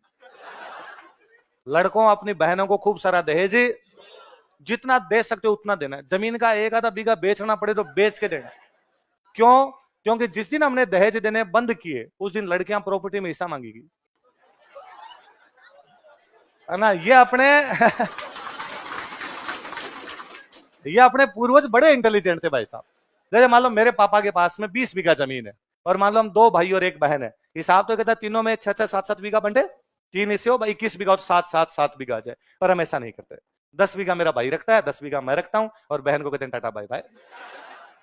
लड़कों अपनी बहनों को खूब सारा दहेज, जितना दे सकते हो उतना देना। जमीन का एक आधा बीघा बेचना पड़े तो बेच के देना। क्यों? क्योंकि जिस दिन हमने दहेज देने बंद किए उस दिन लड़कियां प्रॉपर्टी में हिस्सा मांगेगी, है ना? ये अपने पूर्वज बड़े इंटेलिजेंट थे भाई साहब। जैसे मान लो मेरे पापा के पास में 20 बीघा जमीन है और मान लो हम 2 भाई और 1 बहन है, हिसाब तो कहता है तीनों में 6-6, 7-7 बीघा बंटे, 3 हिस्से हो भाई, 21 बीघा तो 7-7 बीघा आ जाए। पर हम ऐसा नहीं करते। 10 बीघा मेरा भाई रखता है, 10 बीघा मैं रखता हूं और बहन को कहते हैं टाटा बाय बाय,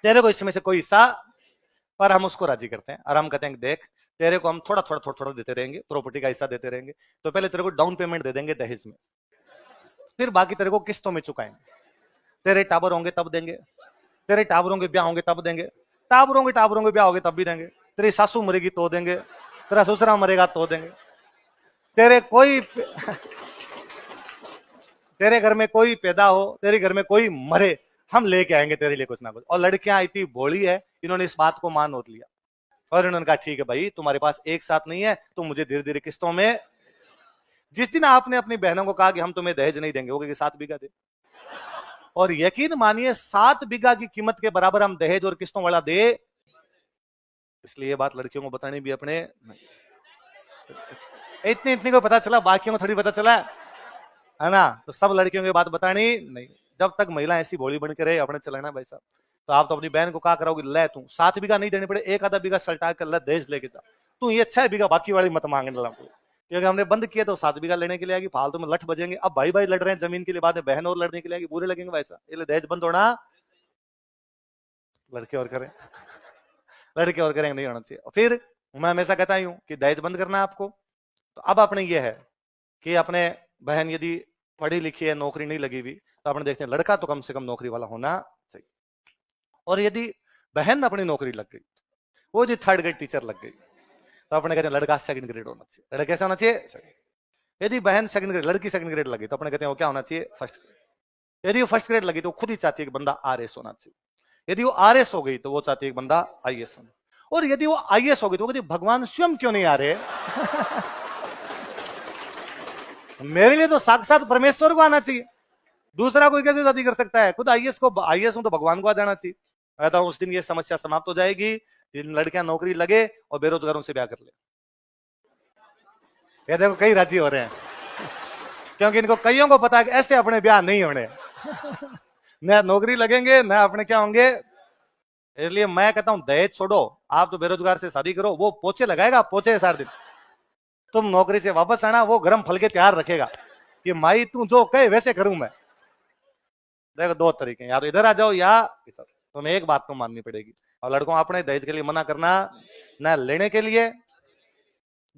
तेरे को इसमें से कोई हिस्सा। पर हम उसको राजी करते हैं और हम कहते हैं देख तेरे को हम थोड़ा थोड़ा थोड़ा थोड़ा देते रहेंगे, प्रॉपर्टी का हिस्सा देते रहेंगे। तो पहले तेरे को डाउन पेमेंट दे देंगे दहेज में, फिर बाकी तेरे को किस्तों में चुकाएंगे। तेरे टावर होंगे तब देंगे, तेरे टावरों के ब्याह होंगे तब देंगे, टावरों के ब्याह होंगे तब भी देंगे। तेरी सासू मरेगी तो देंगे, तेरा ससुरा मरेगा तो देंगे। तेरे घर में कोई पैदा हो, तेरे घर में कोई मरे, हम लेके आएंगे तेरे लिए कुछ ना कुछ। और लड़कियां इतनी भोली है, इन्होंने इस बात को मान और लिया और इन्होंने कहा ठीक है भाई तुम्हारे पास एक साथ नहीं है तो मुझे धीरे धीरे किस्तों में। जिस दिन आपने अपनी बहनों को कहा कि हम तुम्हें दहेज नहीं देंगे, वो कहेगी 7 बीघा दे। और यकीन मानिए 7 बीघा की कीमत के बराबर हम दहेज और किस्तों वाला दे। इसलिए ये बात लड़कियों को बतानी भी अपने इतनी इतनी को पता चला, बाकियों को थोड़ी पता चला, है ना? तो सब लड़कियों की बात बतानी नहीं। जब तक महिला ऐसी भोली बन के रहे अपने चलाना भाई साहब। तो आप तो अपनी बहन को कहा कराओगे ले तू 7 बीघा नहीं देने पड़े, एक आधा बीघा सल्टा कर ले दहेज लेके जा, तू ये 6 बीघा बाकी वाली मत मांगने लगा। क्योंकि हमने बंद किया तो 7 बीघा लेने के लिए आएगी, फालतू में लठ बजेंगे। अब भाई भाई लड़ रहे हैं जमीन के लिए, बाद में बहन और लड़ने के लिए आएगी, बुरे लगेंगे वैसा। इसलिए दहेज बंद होना। लड़के और करें लड़के और करेंगे नहीं होना चाहिए। फिर मैं हमेशा कहता ही हूं कि दहेज बंद करना है आपको। तो अब अपने ये है कि अपने बहन यदि पढ़ी लिखी है, नौकरी नहीं लगी हुई, तो अपने देखते हैं लड़का तो कम से कम नौकरी वाला होना चाहिए। और यदि बहन अपनी नौकरी लग गई, वो जो 3rd ग्रेड टीचर लग गई, तो अपने कहते हैं लड़का 2nd ग्रेड होना चाहिए। लड़का कैसा होना चाहिए? यदि बहन 2nd ग्रेड, लड़की 2nd ग्रेड लगी, तो अपने कहते हैं वो क्या होना चाहिए? 1st grade. यदि वो 1st ग्रेड लगी तो खुद ही चाहती है कि बंदा RS होना चाहिए। यदि वो RS हो गई तो वो चाहती है कि बंदा IS होना। और यदि वो IS हो गई तो वो कहती भगवान स्वयं क्यों नहीं आ रहे? मेरे लिए तो साक्षात परमेश्वर को आना चाहिए, दूसरा कोई कैसे शादी कर सकता है? खुद IS हूं तो भगवान को आ जाना चाहिए। कहता हूं उस दिन ये समस्या समाप्त हो जाएगी जिन लड़कियां नौकरी लगे और बेरोजगारों से ब्याह कर ले। ये देखो कई राजी हो रहे हैं क्योंकि इनको कईयों को पता है कि ऐसे अपने ब्याह नहीं होने। न नौकरी लगेंगे न अपने क्या होंगे। इसलिए मैं कहता हूं दहेज छोड़ो, आप तो बेरोजगार से शादी करो, वो पोछे लगाएगा, पोछे सारे दिन। तुम नौकरी से वापस आना, वो गर्म फल के तैयार रखेगा कि माई तू जो कहे वैसे करूं मैं। देखो 2 तरीके, या तो इधर आ जाओ या इधर। तुम्हें एक बात तो माननी पड़ेगी। और लड़कों अपने दहेज के लिए मना करना, न लेने के लिए।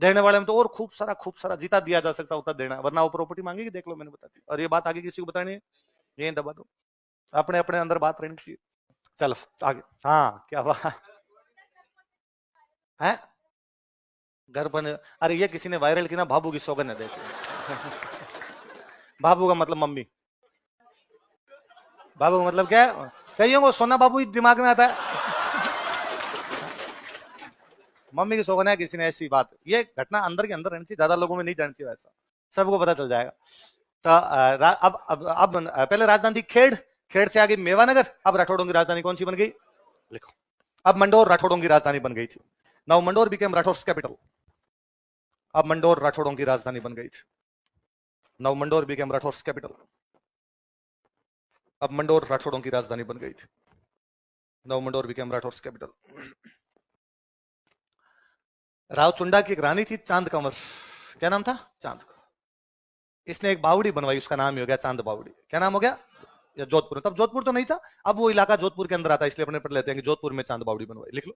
देने वाले में तो और खूब सारा जीता दिया जा सकता उतना देना, वरना वो प्रॉपर्टी मांगेगी। देख लो मैंने बता दी। और ये बात आगे किसी को बतानी है, ये दबा दो, अपने अपने अंदर बात रहनी चाहिए। चलो आगे। हाँ क्या बात है? घर पर अरे ये किसी ने वायरल की ना, बाबू की सौगन है देखो। बाबू का मतलब मम्मी, बाबू का मतलब क्या है? कईयों को सोना बाबू ही दिमाग में आता है। मम्मी की शौकन है किसी ने ऐसी बात, ये घटना अंदर के अंदर रहनी चाहिए, ज्यादा लोगों में नहीं जानी चाहिए, वैसा सबको पता चल जाएगा। तो अब पहले राजधानी थी खेड़, खेड़ से आगे मेवानगर, अब राठौड़ों की राजधानी कौन सी बन गई, लिखो। अब मंडोर राठौड़ों की राजधानी बन गई थी। Now Mandore became Rathores capital. अब मंडोर राठौड़ों की राजधानी बन गई थी। Now Mandore became Rathores capital. अब मंडोर राठौड़ों की राजधानी बन गई थी। Now Mandore became Rathores capital. Rao Chunda की एक रानी थी चांद कंवर, क्या नाम था, चांद। इसने एक बावड़ी बनवाई, उसका नाम ही हो गया चांद बावड़ी। क्या नाम हो गया, या जोधपुर, तब जोधपुर तो नहीं था, अब वो इलाका जोधपुर के अंदर आता है, इसलिए अपने पढ़ लेते हैं कि जोधपुर में चांद बावड़ी बनवाई, लिख लो।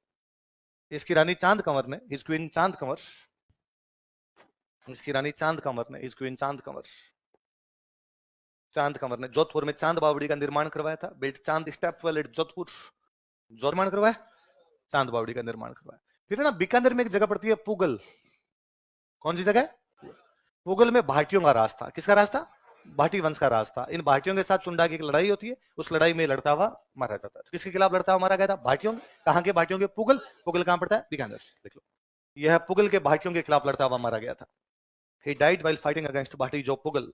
इसकी रानी चांद कंवर ने, हिज क्वीन चांद कंवर, इसकी रानी चांद कंवर ने, हिज क्वीन चांद कंवर, चांद कंवर ने जोधपुर में चांद बावड़ी का निर्माण करवाया था। बिल्ट चांद स्टेपवेल एट जोधपुर, जो निर्माण करवाया, चांद बावड़ी का निर्माण करवाया। फिर ना बीकानेर में एक जगह पड़ती है पुगल, कौन सी जगह, पुगल में भाटियों का राज था। किसका राज था, भाटी वंश का राज था। इन भाटियों के साथ चुंडा की एक लड़ाई होती है, उस लड़ाई में लड़ता हुआ मारा जाता है। किसके खिलाफ लड़ता हुआ मारा गया था, भाटियों। कहां के भाटियों के, पुगल। पुगल कहां पड़ता है, बीकानेर, देख लो। यह पुगल के भाटियों के खिलाफ लड़ता हुआ मारा गया था। He died while fighting against Bhati जो पुगल,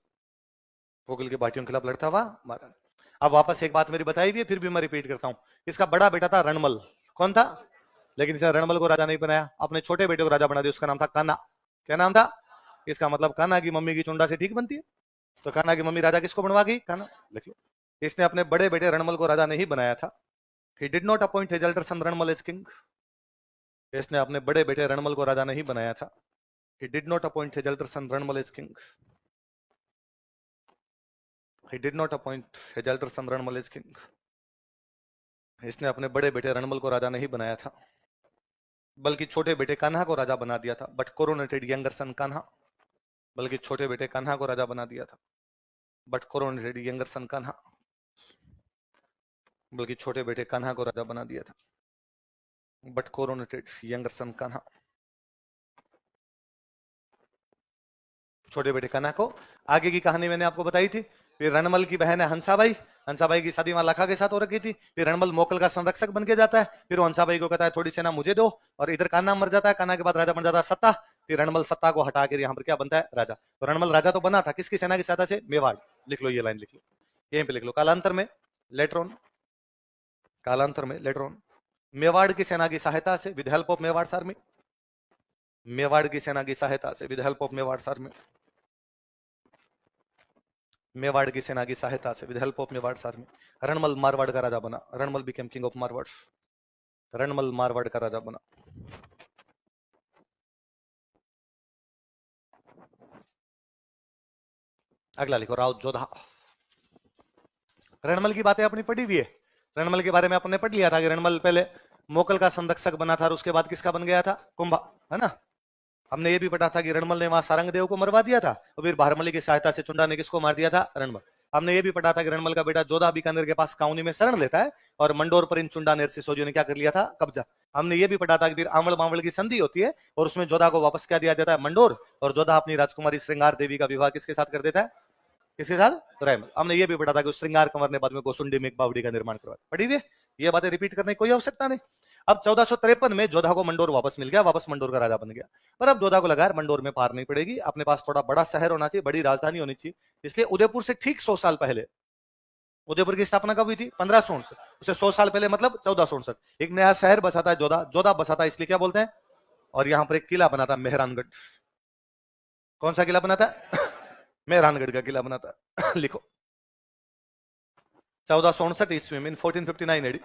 पुगल के भाटियों के खिलाफ लड़ता हुआ मारा। अब वापस एक बात मेरी बताई हुई है, फिर भी मैं रिपीट करता हूं। इसका बड़ा बेटा था रणमल, कौन था, लेकिन इसने रणमल को राजा नहीं बनाया, अपने छोटे बेटे को राजा बना दिया, उसका नाम था कान्हा। क्या नाम था, इसका मतलब कान्हा की मम्मी की चुंडा से ठीक बनती है, तो कान्हा की मम्मी राजा किसको बनवा गई, कान्हा, लिख लो। इसने अपने बड़े बेटे रणमल को राजा नहीं बनाया था। He did not appoint his elder son Ranmal as king. इसने अपने बड़े बेटे रणमल को राजा नहीं बनाया था। He did not appoint his elder son Ranmal as king. He did not appoint his elder son Ranmal as king. इसने अपने बड़े बेटे रणमल को राजा नहीं बनाया था, बल्कि छोटे बेटे कान्हा को राजा बना दिया था। बट कोरोनेटेड यंगर सन कान्हा, बल्कि छोटे बेटे कान्हा को राजा बना दिया था। बट कोरोनेटेड यंगर सन कान्हा, बल्कि छोटे बेटे कान्हा को राजा बना दिया था। बट कोरोनेटेड यंगर सन कान्हा, छोटे बेटे कान्हा को। आगे की कहानी मैंने आपको बताई थी। फिर रणमल की बहन है हंसाबाई, हंसाबाई की शादी वहां लखा के साथ हो रखी थी। फिर रणमल मोकल का संरक्षक बन के जाता है। फिर वो हंसाबाई को कहता है थोड़ी सेना मुझे दो, और इधर कान्हा मर जाता है। कान्हा के बाद राजा बन जाता है सत्ता। फिर रणमल सत्ता को हटा कर यहाँ पर क्या बनता है, राजा। तो रणमल राजा तो बना था, किसकी सेना की सहायता से, मेवाड़, लिख लो, ये लाइन लिख लो, यहीं पे लिख लो। कालांतर में लेटर ऑन, कालांतर में लेटर ऑन, मेवाड़ की सेना की सहायता से, with help of Mewar army, Mewar की सेना की सहायता से, with help of Mewar army, Mewar की सेना की सहायता से, with help of Mewar army, Ranmal Marwar का राजा बना। Ranmal became king of Marwar, Ranmal Marwar का राजा बना। अगला लिखो, राव जोधा। रणमल की बातें अपनी पढ़ी हुई है, रणमल के बारे में अपने पढ़ लिया था कि रणमल पहले मोकल का संरक्षक बना था, और उसके बाद किसका बन गया था, कुंभा, है ना। हमने ये भी पढ़ा था कि रणमल ने वहां सारंगदेव को मरवा दिया था, और फिर भारमली की सहायता से चुंडा ने किसको मार दिया था, रणमल। हमने ये भी पढ़ा था कि रणमल का बेटा जोधा बीकानेर के पास काउनी में शरण लेता है, और मंडोर पर इन चुंडा ने सिसोदियों ने क्या कर लिया था, कब्जा। हमने ये भी पढ़ा था कि फिर आंवल बांवल की संधि होती है, और उसमें जोधा को वापस क्या दिया जाता है, मंडोर, और जोधा अपनी राजकुमारी श्रृंगार देवी का विवाह किसके साथ कर देता है, किसके साथ, रणमल। हमने ये भी पढ़ा था कि श्रृंगार कंवर ने बाद में गोसुंडी में एक बावड़ी का निर्माण करवाया। पढ़ी हुई ये बातें रिपीट करने की कोई आवश्यकता नहीं। अब 1453 में जोधा को मंडोर वापस मिल गया, वापस मंडोर का राजा बन गया। पर अब जोधा को लगा मंडोर में पार नहीं पड़ेगी, अपने पास थोड़ा बड़ा शहर होना चाहिए, बड़ी राजधानी होनी चाहिए। इसलिए उदयपुर से ठीक 100 साल पहले, उदयपुर की स्थापना कब हुई थी, 1569, उसे 100 साल पहले मतलब 1469, एक नया शहर बसाता है जोधा। जोधा बसाता है इसलिए क्या बोलते हैं, और यहां पर एक किला बनाता है मेहरानगढ़। कौन सा किला बनाता है, मेहरानगढ़ का किला बनाता है। लिखो, 1469 ईस्वी में, इन 1459 एडी,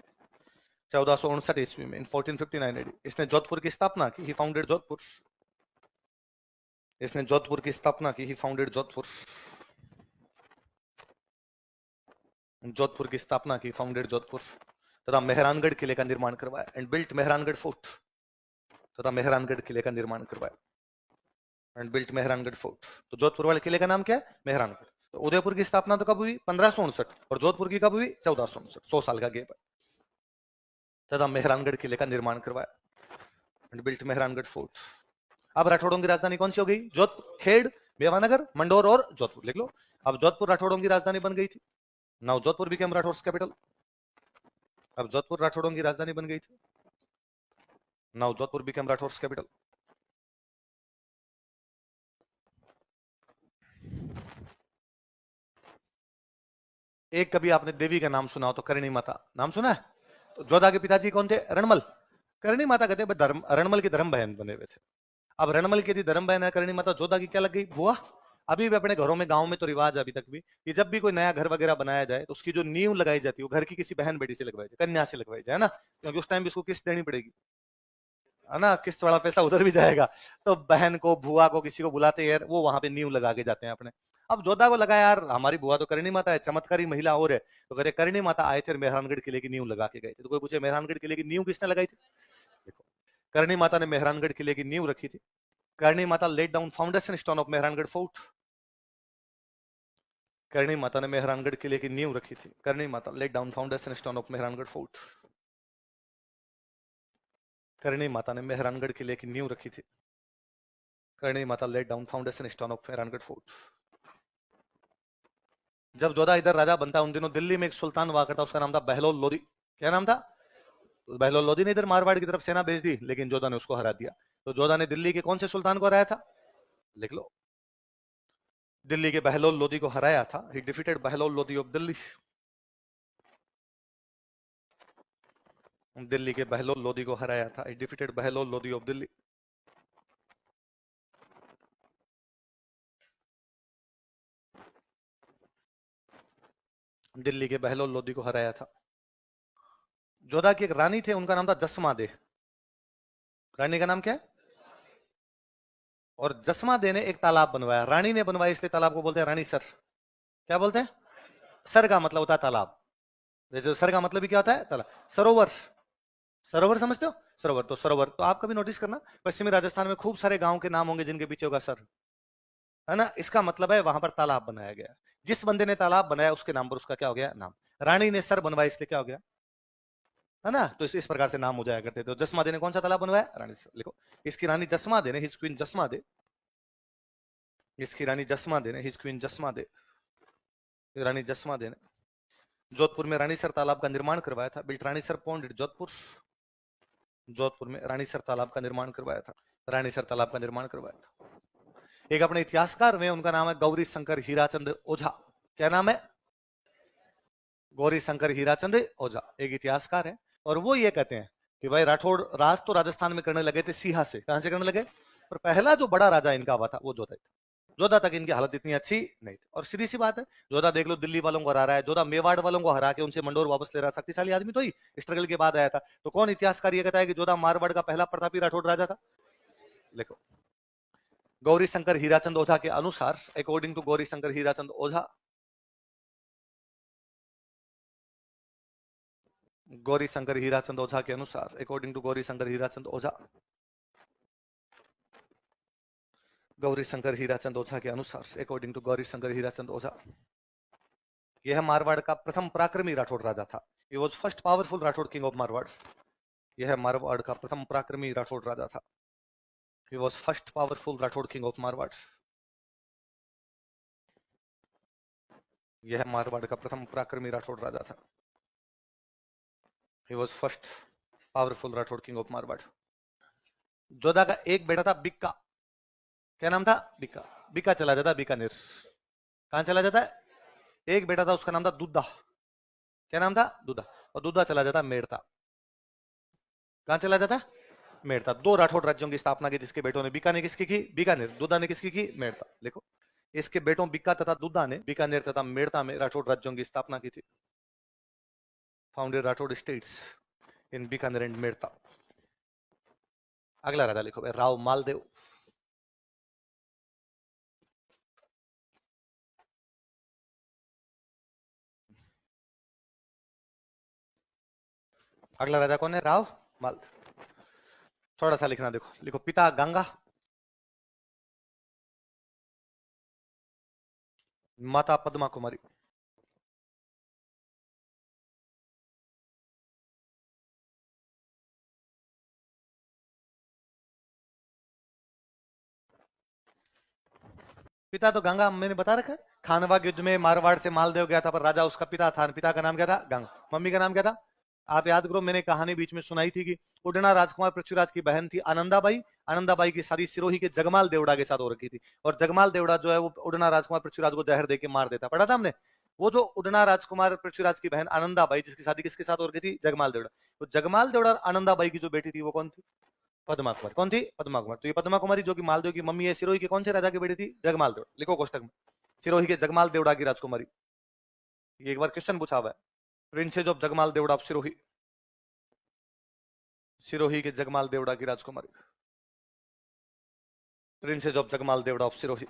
1469 ईस्वी में, इन 1459 एडी, इसने जोधपुर की स्थापना की। ही फाउंडेड जोधपुर, इसने जोधपुर की स्थापना की। ही फाउंडेड जोधपुर, जोधपुर की स्थापना की, फाउंडेड जोधपुर, तथा मेहरानगढ़ किले का निर्माण करवाया। एंड बिल्ट मेहरानगढ़ फोर्ट, तथा मेहरानगढ़ किले का निर्माण करवाया। And built Mehrangarh fort. तो जोधपुर वाले किले का नाम क्या है, मेहरानगढ़। तो उदयपुर की स्थापना तो कब हुई, 1569, और जोधपुर की कब हुई, 1469, 100 साल का गेप है। तथा मेहरानगढ़ किले का निर्माण करवाया। And built Mehrangarh fort. अब राठौड़ों की राजधानी कौन सी हो गई, जोधपुर, खेड़, मेवानगर, मंडोर और जोधपुर, लिख लो। अब जोधपुर राठौड़ों की राजधानी बन गई थी। Now Jodhpur became Rathores capital. अब जोधपुर राठौड़ों की राजधानी बन गई थी। Now Jodhpur became Rathores capital. एक कभी आपने देवी का नाम सुना हो तो करणी माता, नाम सुना है? तो जोधा के पिताजी कौन थे? रणमल। करणी माता कहते हैं धर्म, रणमल की धर्म बहन बने हुए थे। अब रणमल की यदि धर्म बहन है करणी माता, जोधा की क्या लग गई? बुआ। अभी भी अपने घरों में, गांव में तो रिवाज है अभी तक भी कि जब भी कोई नया घर वगैरह बनाया जाए तो उसकी जो नींव लगाई जाती है वो घर की किसी बहन बेटी से लगवाई जाए, कन्या से लगवाई जाए, है ना, क्योंकि उस टाइम भी उसको किस्त देनी पड़ेगी, है ना, किस्त वाला पैसा उधर भी जाएगा। तो बहन को, बुआ को, किसी को बुलाते हैं वो वहां पे नींव लगा के जाते हैं अपने। अब जोधा को लगा यार हमारी बुआ तो करणी माता है, चमत्कारी महिला और है, तो कहते करणी माता आए थे मेहरानगढ़ किले की नींव लगा के गए थे। तो कोई पूछे मेहरानगढ़ किले की नींव किसने लगाई थी? देखो, करणी माता ने मेहरानगढ़ किले की नींव रखी थी। Karni Mata laid down foundation stone of Mehrangarh fort. Karni Mata ने मेहरानगढ़ किले की नींव रखी थी। Karni Mata laid down foundation stone of Mehrangarh fort. Karni Mata ने मेहरानगढ़ किले की नींव रखी थी। Karni Mata laid down foundation stone of Mehrangarh fort. जब जोधा इधर राजा बनता है उन दिनों दिल्ली में एक सुल्तान हुआ करता, उसका नाम था बहलोल लोदी। क्या नाम था? तो बहलोल लोदी ने इधर मारवाड़ की तरफ सेना भेज दी, लेकिन जोधा ने उसको हरा दिया। तो जोधा ने दिल्ली के कौन से सुल्तान को हराया था? लिख लो, दिल्ली के बहलोल लोदी को हराया था। ही डिफीटेड बहलोल लोदी ऑफ दिल्ली। दिल्ली के बहलोल लोदी को हराया था। ही डिफीटेड बहलोल लोदी ऑफ दिल्ली। दिल्ली के बहलोल लोदी को हराया था। जोधा की एक रानी थे, उनका नाम था जसमा दे। रानी का नाम क्या है? और जसमा दे ने एक तालाब बनवाया, रानी ने बनवाया, इसलिए तालाब को बोलते हैं रानी सर। क्या बोलते हैं? सर का मतलब होता है तालाब। जैसे सर का मतलब भी क्या होता है? तालाब। सरोवर, सरोवर समझते हो? सरोवर, तो सरोवर तो आप कभी नोटिस करना, पश्चिमी राजस्थान में खूब सारे गांव के नाम होंगे जिनके पीछे होगा सर, है ना, इसका मतलब है वहां पर तालाब बनाया गया। जिस बंदे ने तालाब बनाया उसके नाम पर उसका क्या हो गया? नाम। रानी ने सर बनवाया, इसलिए क्या हो गया? है ना, तो इस प्रकार से नाम हो जाया करते। तो जसमा दे ने कौन सा तालाब बनवाया? रानी सर। लिखो, इसकी रानी जसमा दे ने, हिज क्वीन जसमा दे, इसकी रानी जसमा दे ने, हिज क्वीन जसमा दे, रानी जसमा दे ने जोधपुर में रानीसर तालाब का निर्माण करवाया था। Built Ranisar pond at Jodhpur. Jodhpur में रानीसर तालाब का निर्माण करवाया था। रानीसर तालाब का निर्माण करवाया था। एक अपने इतिहासकार में, उनका नाम है गौरी शंकर हीराचंद ओझा। क्या नाम है? गौरी शंकर हीराचंद ओझा एक इतिहासकार है, और वो ये कहते हैं कि भाई राठौड़ राज तो राजस्थान में करने लगे थे सिहा से। कहां से करने लगे? पर पहला जो बड़ा राजा इनका हुआ था वो जोधा था। जोधा तक इनकी हालत इतनी अच्छी नहीं थी। और सीधी सी बात है, जोधा देख लो दिल्ली वालों को हरा रहा है, जोधा मेवाड़ वालों को हरा के उनसे मंडोर वापस ले रहा, शक्तिशाली आदमी तो ही स्ट्रगल के बाद आया था। तो कौन इतिहासकार ये कहता है कि जोधा मारवाड़ का पहला प्रतापी राठौड़ राजा था? लिखो, गौरी शंकर हीराचंद ओझा के अनुसार, अकॉर्डिंग टू गौरी शंकर हीराचंद ओझा, गौरी शंकर हीराचंद ओझा के अनुसार, अकॉर्डिंग टू गौरी शंकर हीराचंद ओझा, गौरी शंकर हीराचंद ओझा के अनुसार, अकॉर्डिंग टू गौरी शंकर हीराचंद ओझा, यह मारवाड़ का प्रथम पराक्रमी राठौड़ राजा था। He was first powerful Rathore king of Marwar. यह मारवाड़ का प्रथम पराक्रमी राठौड़ राजा था। He was first powerful Rathore king of Marwar. यह मारवाड़ का प्रथम पराक्रमी राठौड़ राजा था। He was first powerful Rathore king of Marwar. Jodha का एक बेटा था बिक्का। क्या नाम था? बिक्का। बिक्का चला जाता बीकानेर। कहां चला जाता है? एक बेटा था, उसका नाम था दुद्धा। क्या नाम था? दुद्धा। और दुद्धा चला जाता मेड़ता। कहां चला जाता? मेड़ता। दो राठौड़ राज्यों की स्थापना की जिसके बेटों ने। बिक्का ने किसकी की? बीकानेर। दुद्धा ने किसकी की? मेड़ता। लिखो, इसके बेटों बिक्का तथा दुद्धा ने बीकानेर तथा मेड़ता में राठौड़ राज्यों की स्थापना की थी। Founded Rathore states in Bikaner and Merta. अगला राजा लिखो, राव मालदेव। अगला राजा कौन है? राव मालदेव। थोड़ा सा लिखना, देखो, लिखो, पिता गंगा, माता पद्मा कुमारी। पिता तो गंगा मैंने बता रखा है। खानवा युद्ध में मारवाड़ से मालदेव गया था, पर राजा उसका पिता था, पिता का नाम क्या था? गंगा। मम्मी का नाम क्या था? आप याद करो, मैंने कहानी बीच में सुनाई थी कि उडना राजकुमार पृथ्वीराज की बहन थी आनंदाबाई। आनंदाबाई की शादी सिरोही के जगमाल देवड़ा के साथ हो रखी थी, और जगमाल देवड़ा जो है वो उडना राजकुमार पृथ्वीराज को जहर देके मार देता। पढ़ा था हमने। वो जो उडना राजकुमार पृथ्वीराज की बहन आनंदाबाई, जिसकी शादी किसके साथ हो रखी थी? जगमाल देवड़ा। तो जगमाल देवड़ा और आनंदाबाई की जो बेटी थी वो कौन थी? पद्मा कुमारी। कौन थी? पद्मा कुमारी। तो ये पद्मा कुमारी जो कि मालदेव की मम्मी है, सिरोही के कौन से राजा की बेटी थी? जगमाल देवड़ा। लिखो कोष्टक में, सिरोही के जगमाल देवड़ा की राजकुमारी। ये एक बार क्वेश्चन पूछा हुआ है। Princess of Jagmal Deora of Sirohi, Sirohi के जगमाल देवड़ा की राजकुमारी। Princess of Jagmal Deora of Sirohi,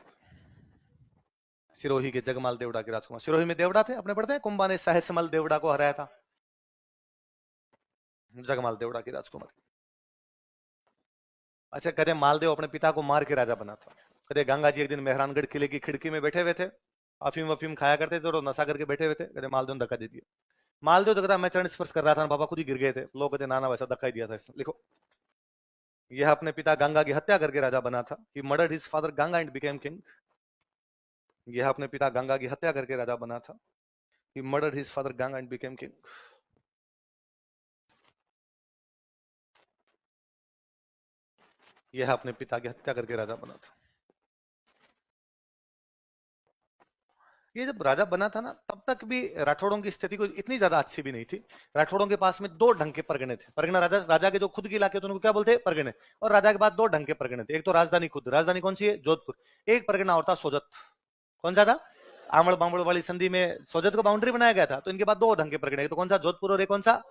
Sirohi के जगमाल देवड़ा की राजकुमार। सिरोही में देवड़ा थे, अपने पढ़ते हैं, कुंभा ने सहसमल देवड़ा को हराया था। जगमाल देवड़ा की राजकुमारी। अच्छा, कहते मालदेव अपने पिता को मार के राजा बना था। कहते गंगा जी एक दिन मेहरानगढ़ किले की खिड़की में बैठे हुए थे, अफीम वफीम खाया करते थे और नशा करके बैठे हुए थे। कहते मालदेव ने धक्का दे दिया। मालदेव तो कहता मैं चरण स्पर्श कर रहा था, बाबा खुद ही गिर गए थे। लोग कहते नाना वैसा धक्का ही दिया था इसने। लिखो, यह अपने पिता गंगा की हत्या करके राजा बना था। He murdered his father Ganga and became king. यह अपने पिता गंगा की हत्या करके राजा बना था। He murdered his father Ganga and became king. यह अपने पिता की हत्या करके राजा बना था। ये जब राजा बना था ना, तब तक भी राठौड़ों की स्थिति को इतनी ज्यादा अच्छी भी नहीं थी। राठौड़ों के पास में दो ढंग के परगने थे। परगना राजा, राजा के जो खुद के इलाके थे उनको क्या बोलते हैं? परगने। और राजा के बाद दो ढंग के परगने थे। एक तो राजधानी, खुद राजधानी कौन सी है? जोधपुर। एक परगना और था सोजत। कौन सा था? आमड़ बामड़ वाली संधि में सोजत को बाउंड्री बनाया गया था। तो इनके बाद दो ढंग के परगने, एक तो कौन सा? जोधपुर, और एक कौन सा?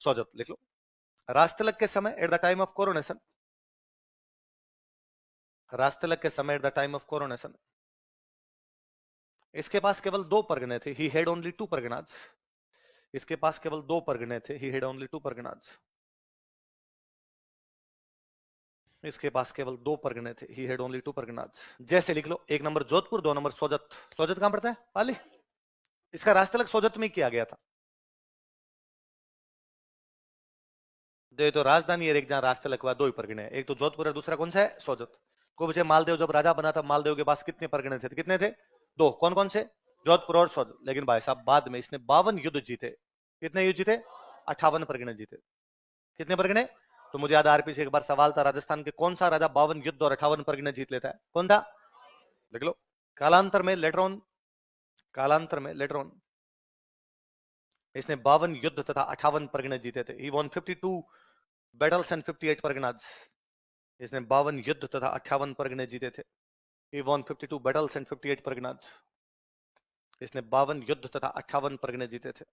सोजत। लिख लो। राजतिलक के समय, at the time of coronation, राजतिलक के समय at the time of coronation, इसके पास केवल दो परगने थे। He had only two parganas. इसके पास केवल दो परगने थे। He had only two parganas. इसके पास केवल दो परगने थे। He had only two parganas. जैसे लिख लो, एक नंबर जोधपुर, दो नंबर सोजत। सोजत कहां पड़ता है? पाली। इसका राजतिलक सोजत में किया गया था। तो राजधानी है एक, जहां राजतिलक हुआ, दो ही परगने, एक तो जोधपुर है, दूसरा कौन सा है? सोजत। को पूछे मालदेव जब राजा बना था, मालदेव के पास कितने परगने थे? कितने थे? दो। कौन कौन से? जोधपुर और सोजत। लेकिन भाई साहब बाद में इसने 52 युद्ध जीते। कितने युद्ध जीते? 58 परगने जीते। कितने परगने? तो मुझे याद आरपी से एक बार सवाल था, राजस्थान के कौन सा राजा 52 युद्ध और 58 परगने जीत लेता है? कौन था? देख लो। कालांतर में लेटर ऑन, कालांतर में लेटर ऑन इसने 52 युद्ध तथा 58 परगने जीते थे। He won 52 battles and 58 Parganas. इसने 52 युद्ध तथा 58 परगने जीते थे। He won 52 battles and 58 Parganas. इसने 52 युद्ध तथा 58 परगने जीते थे।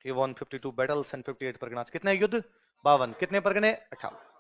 He won 52 battles and 58 Parganas. कितने युद्ध? 52। कितने परगने? 58।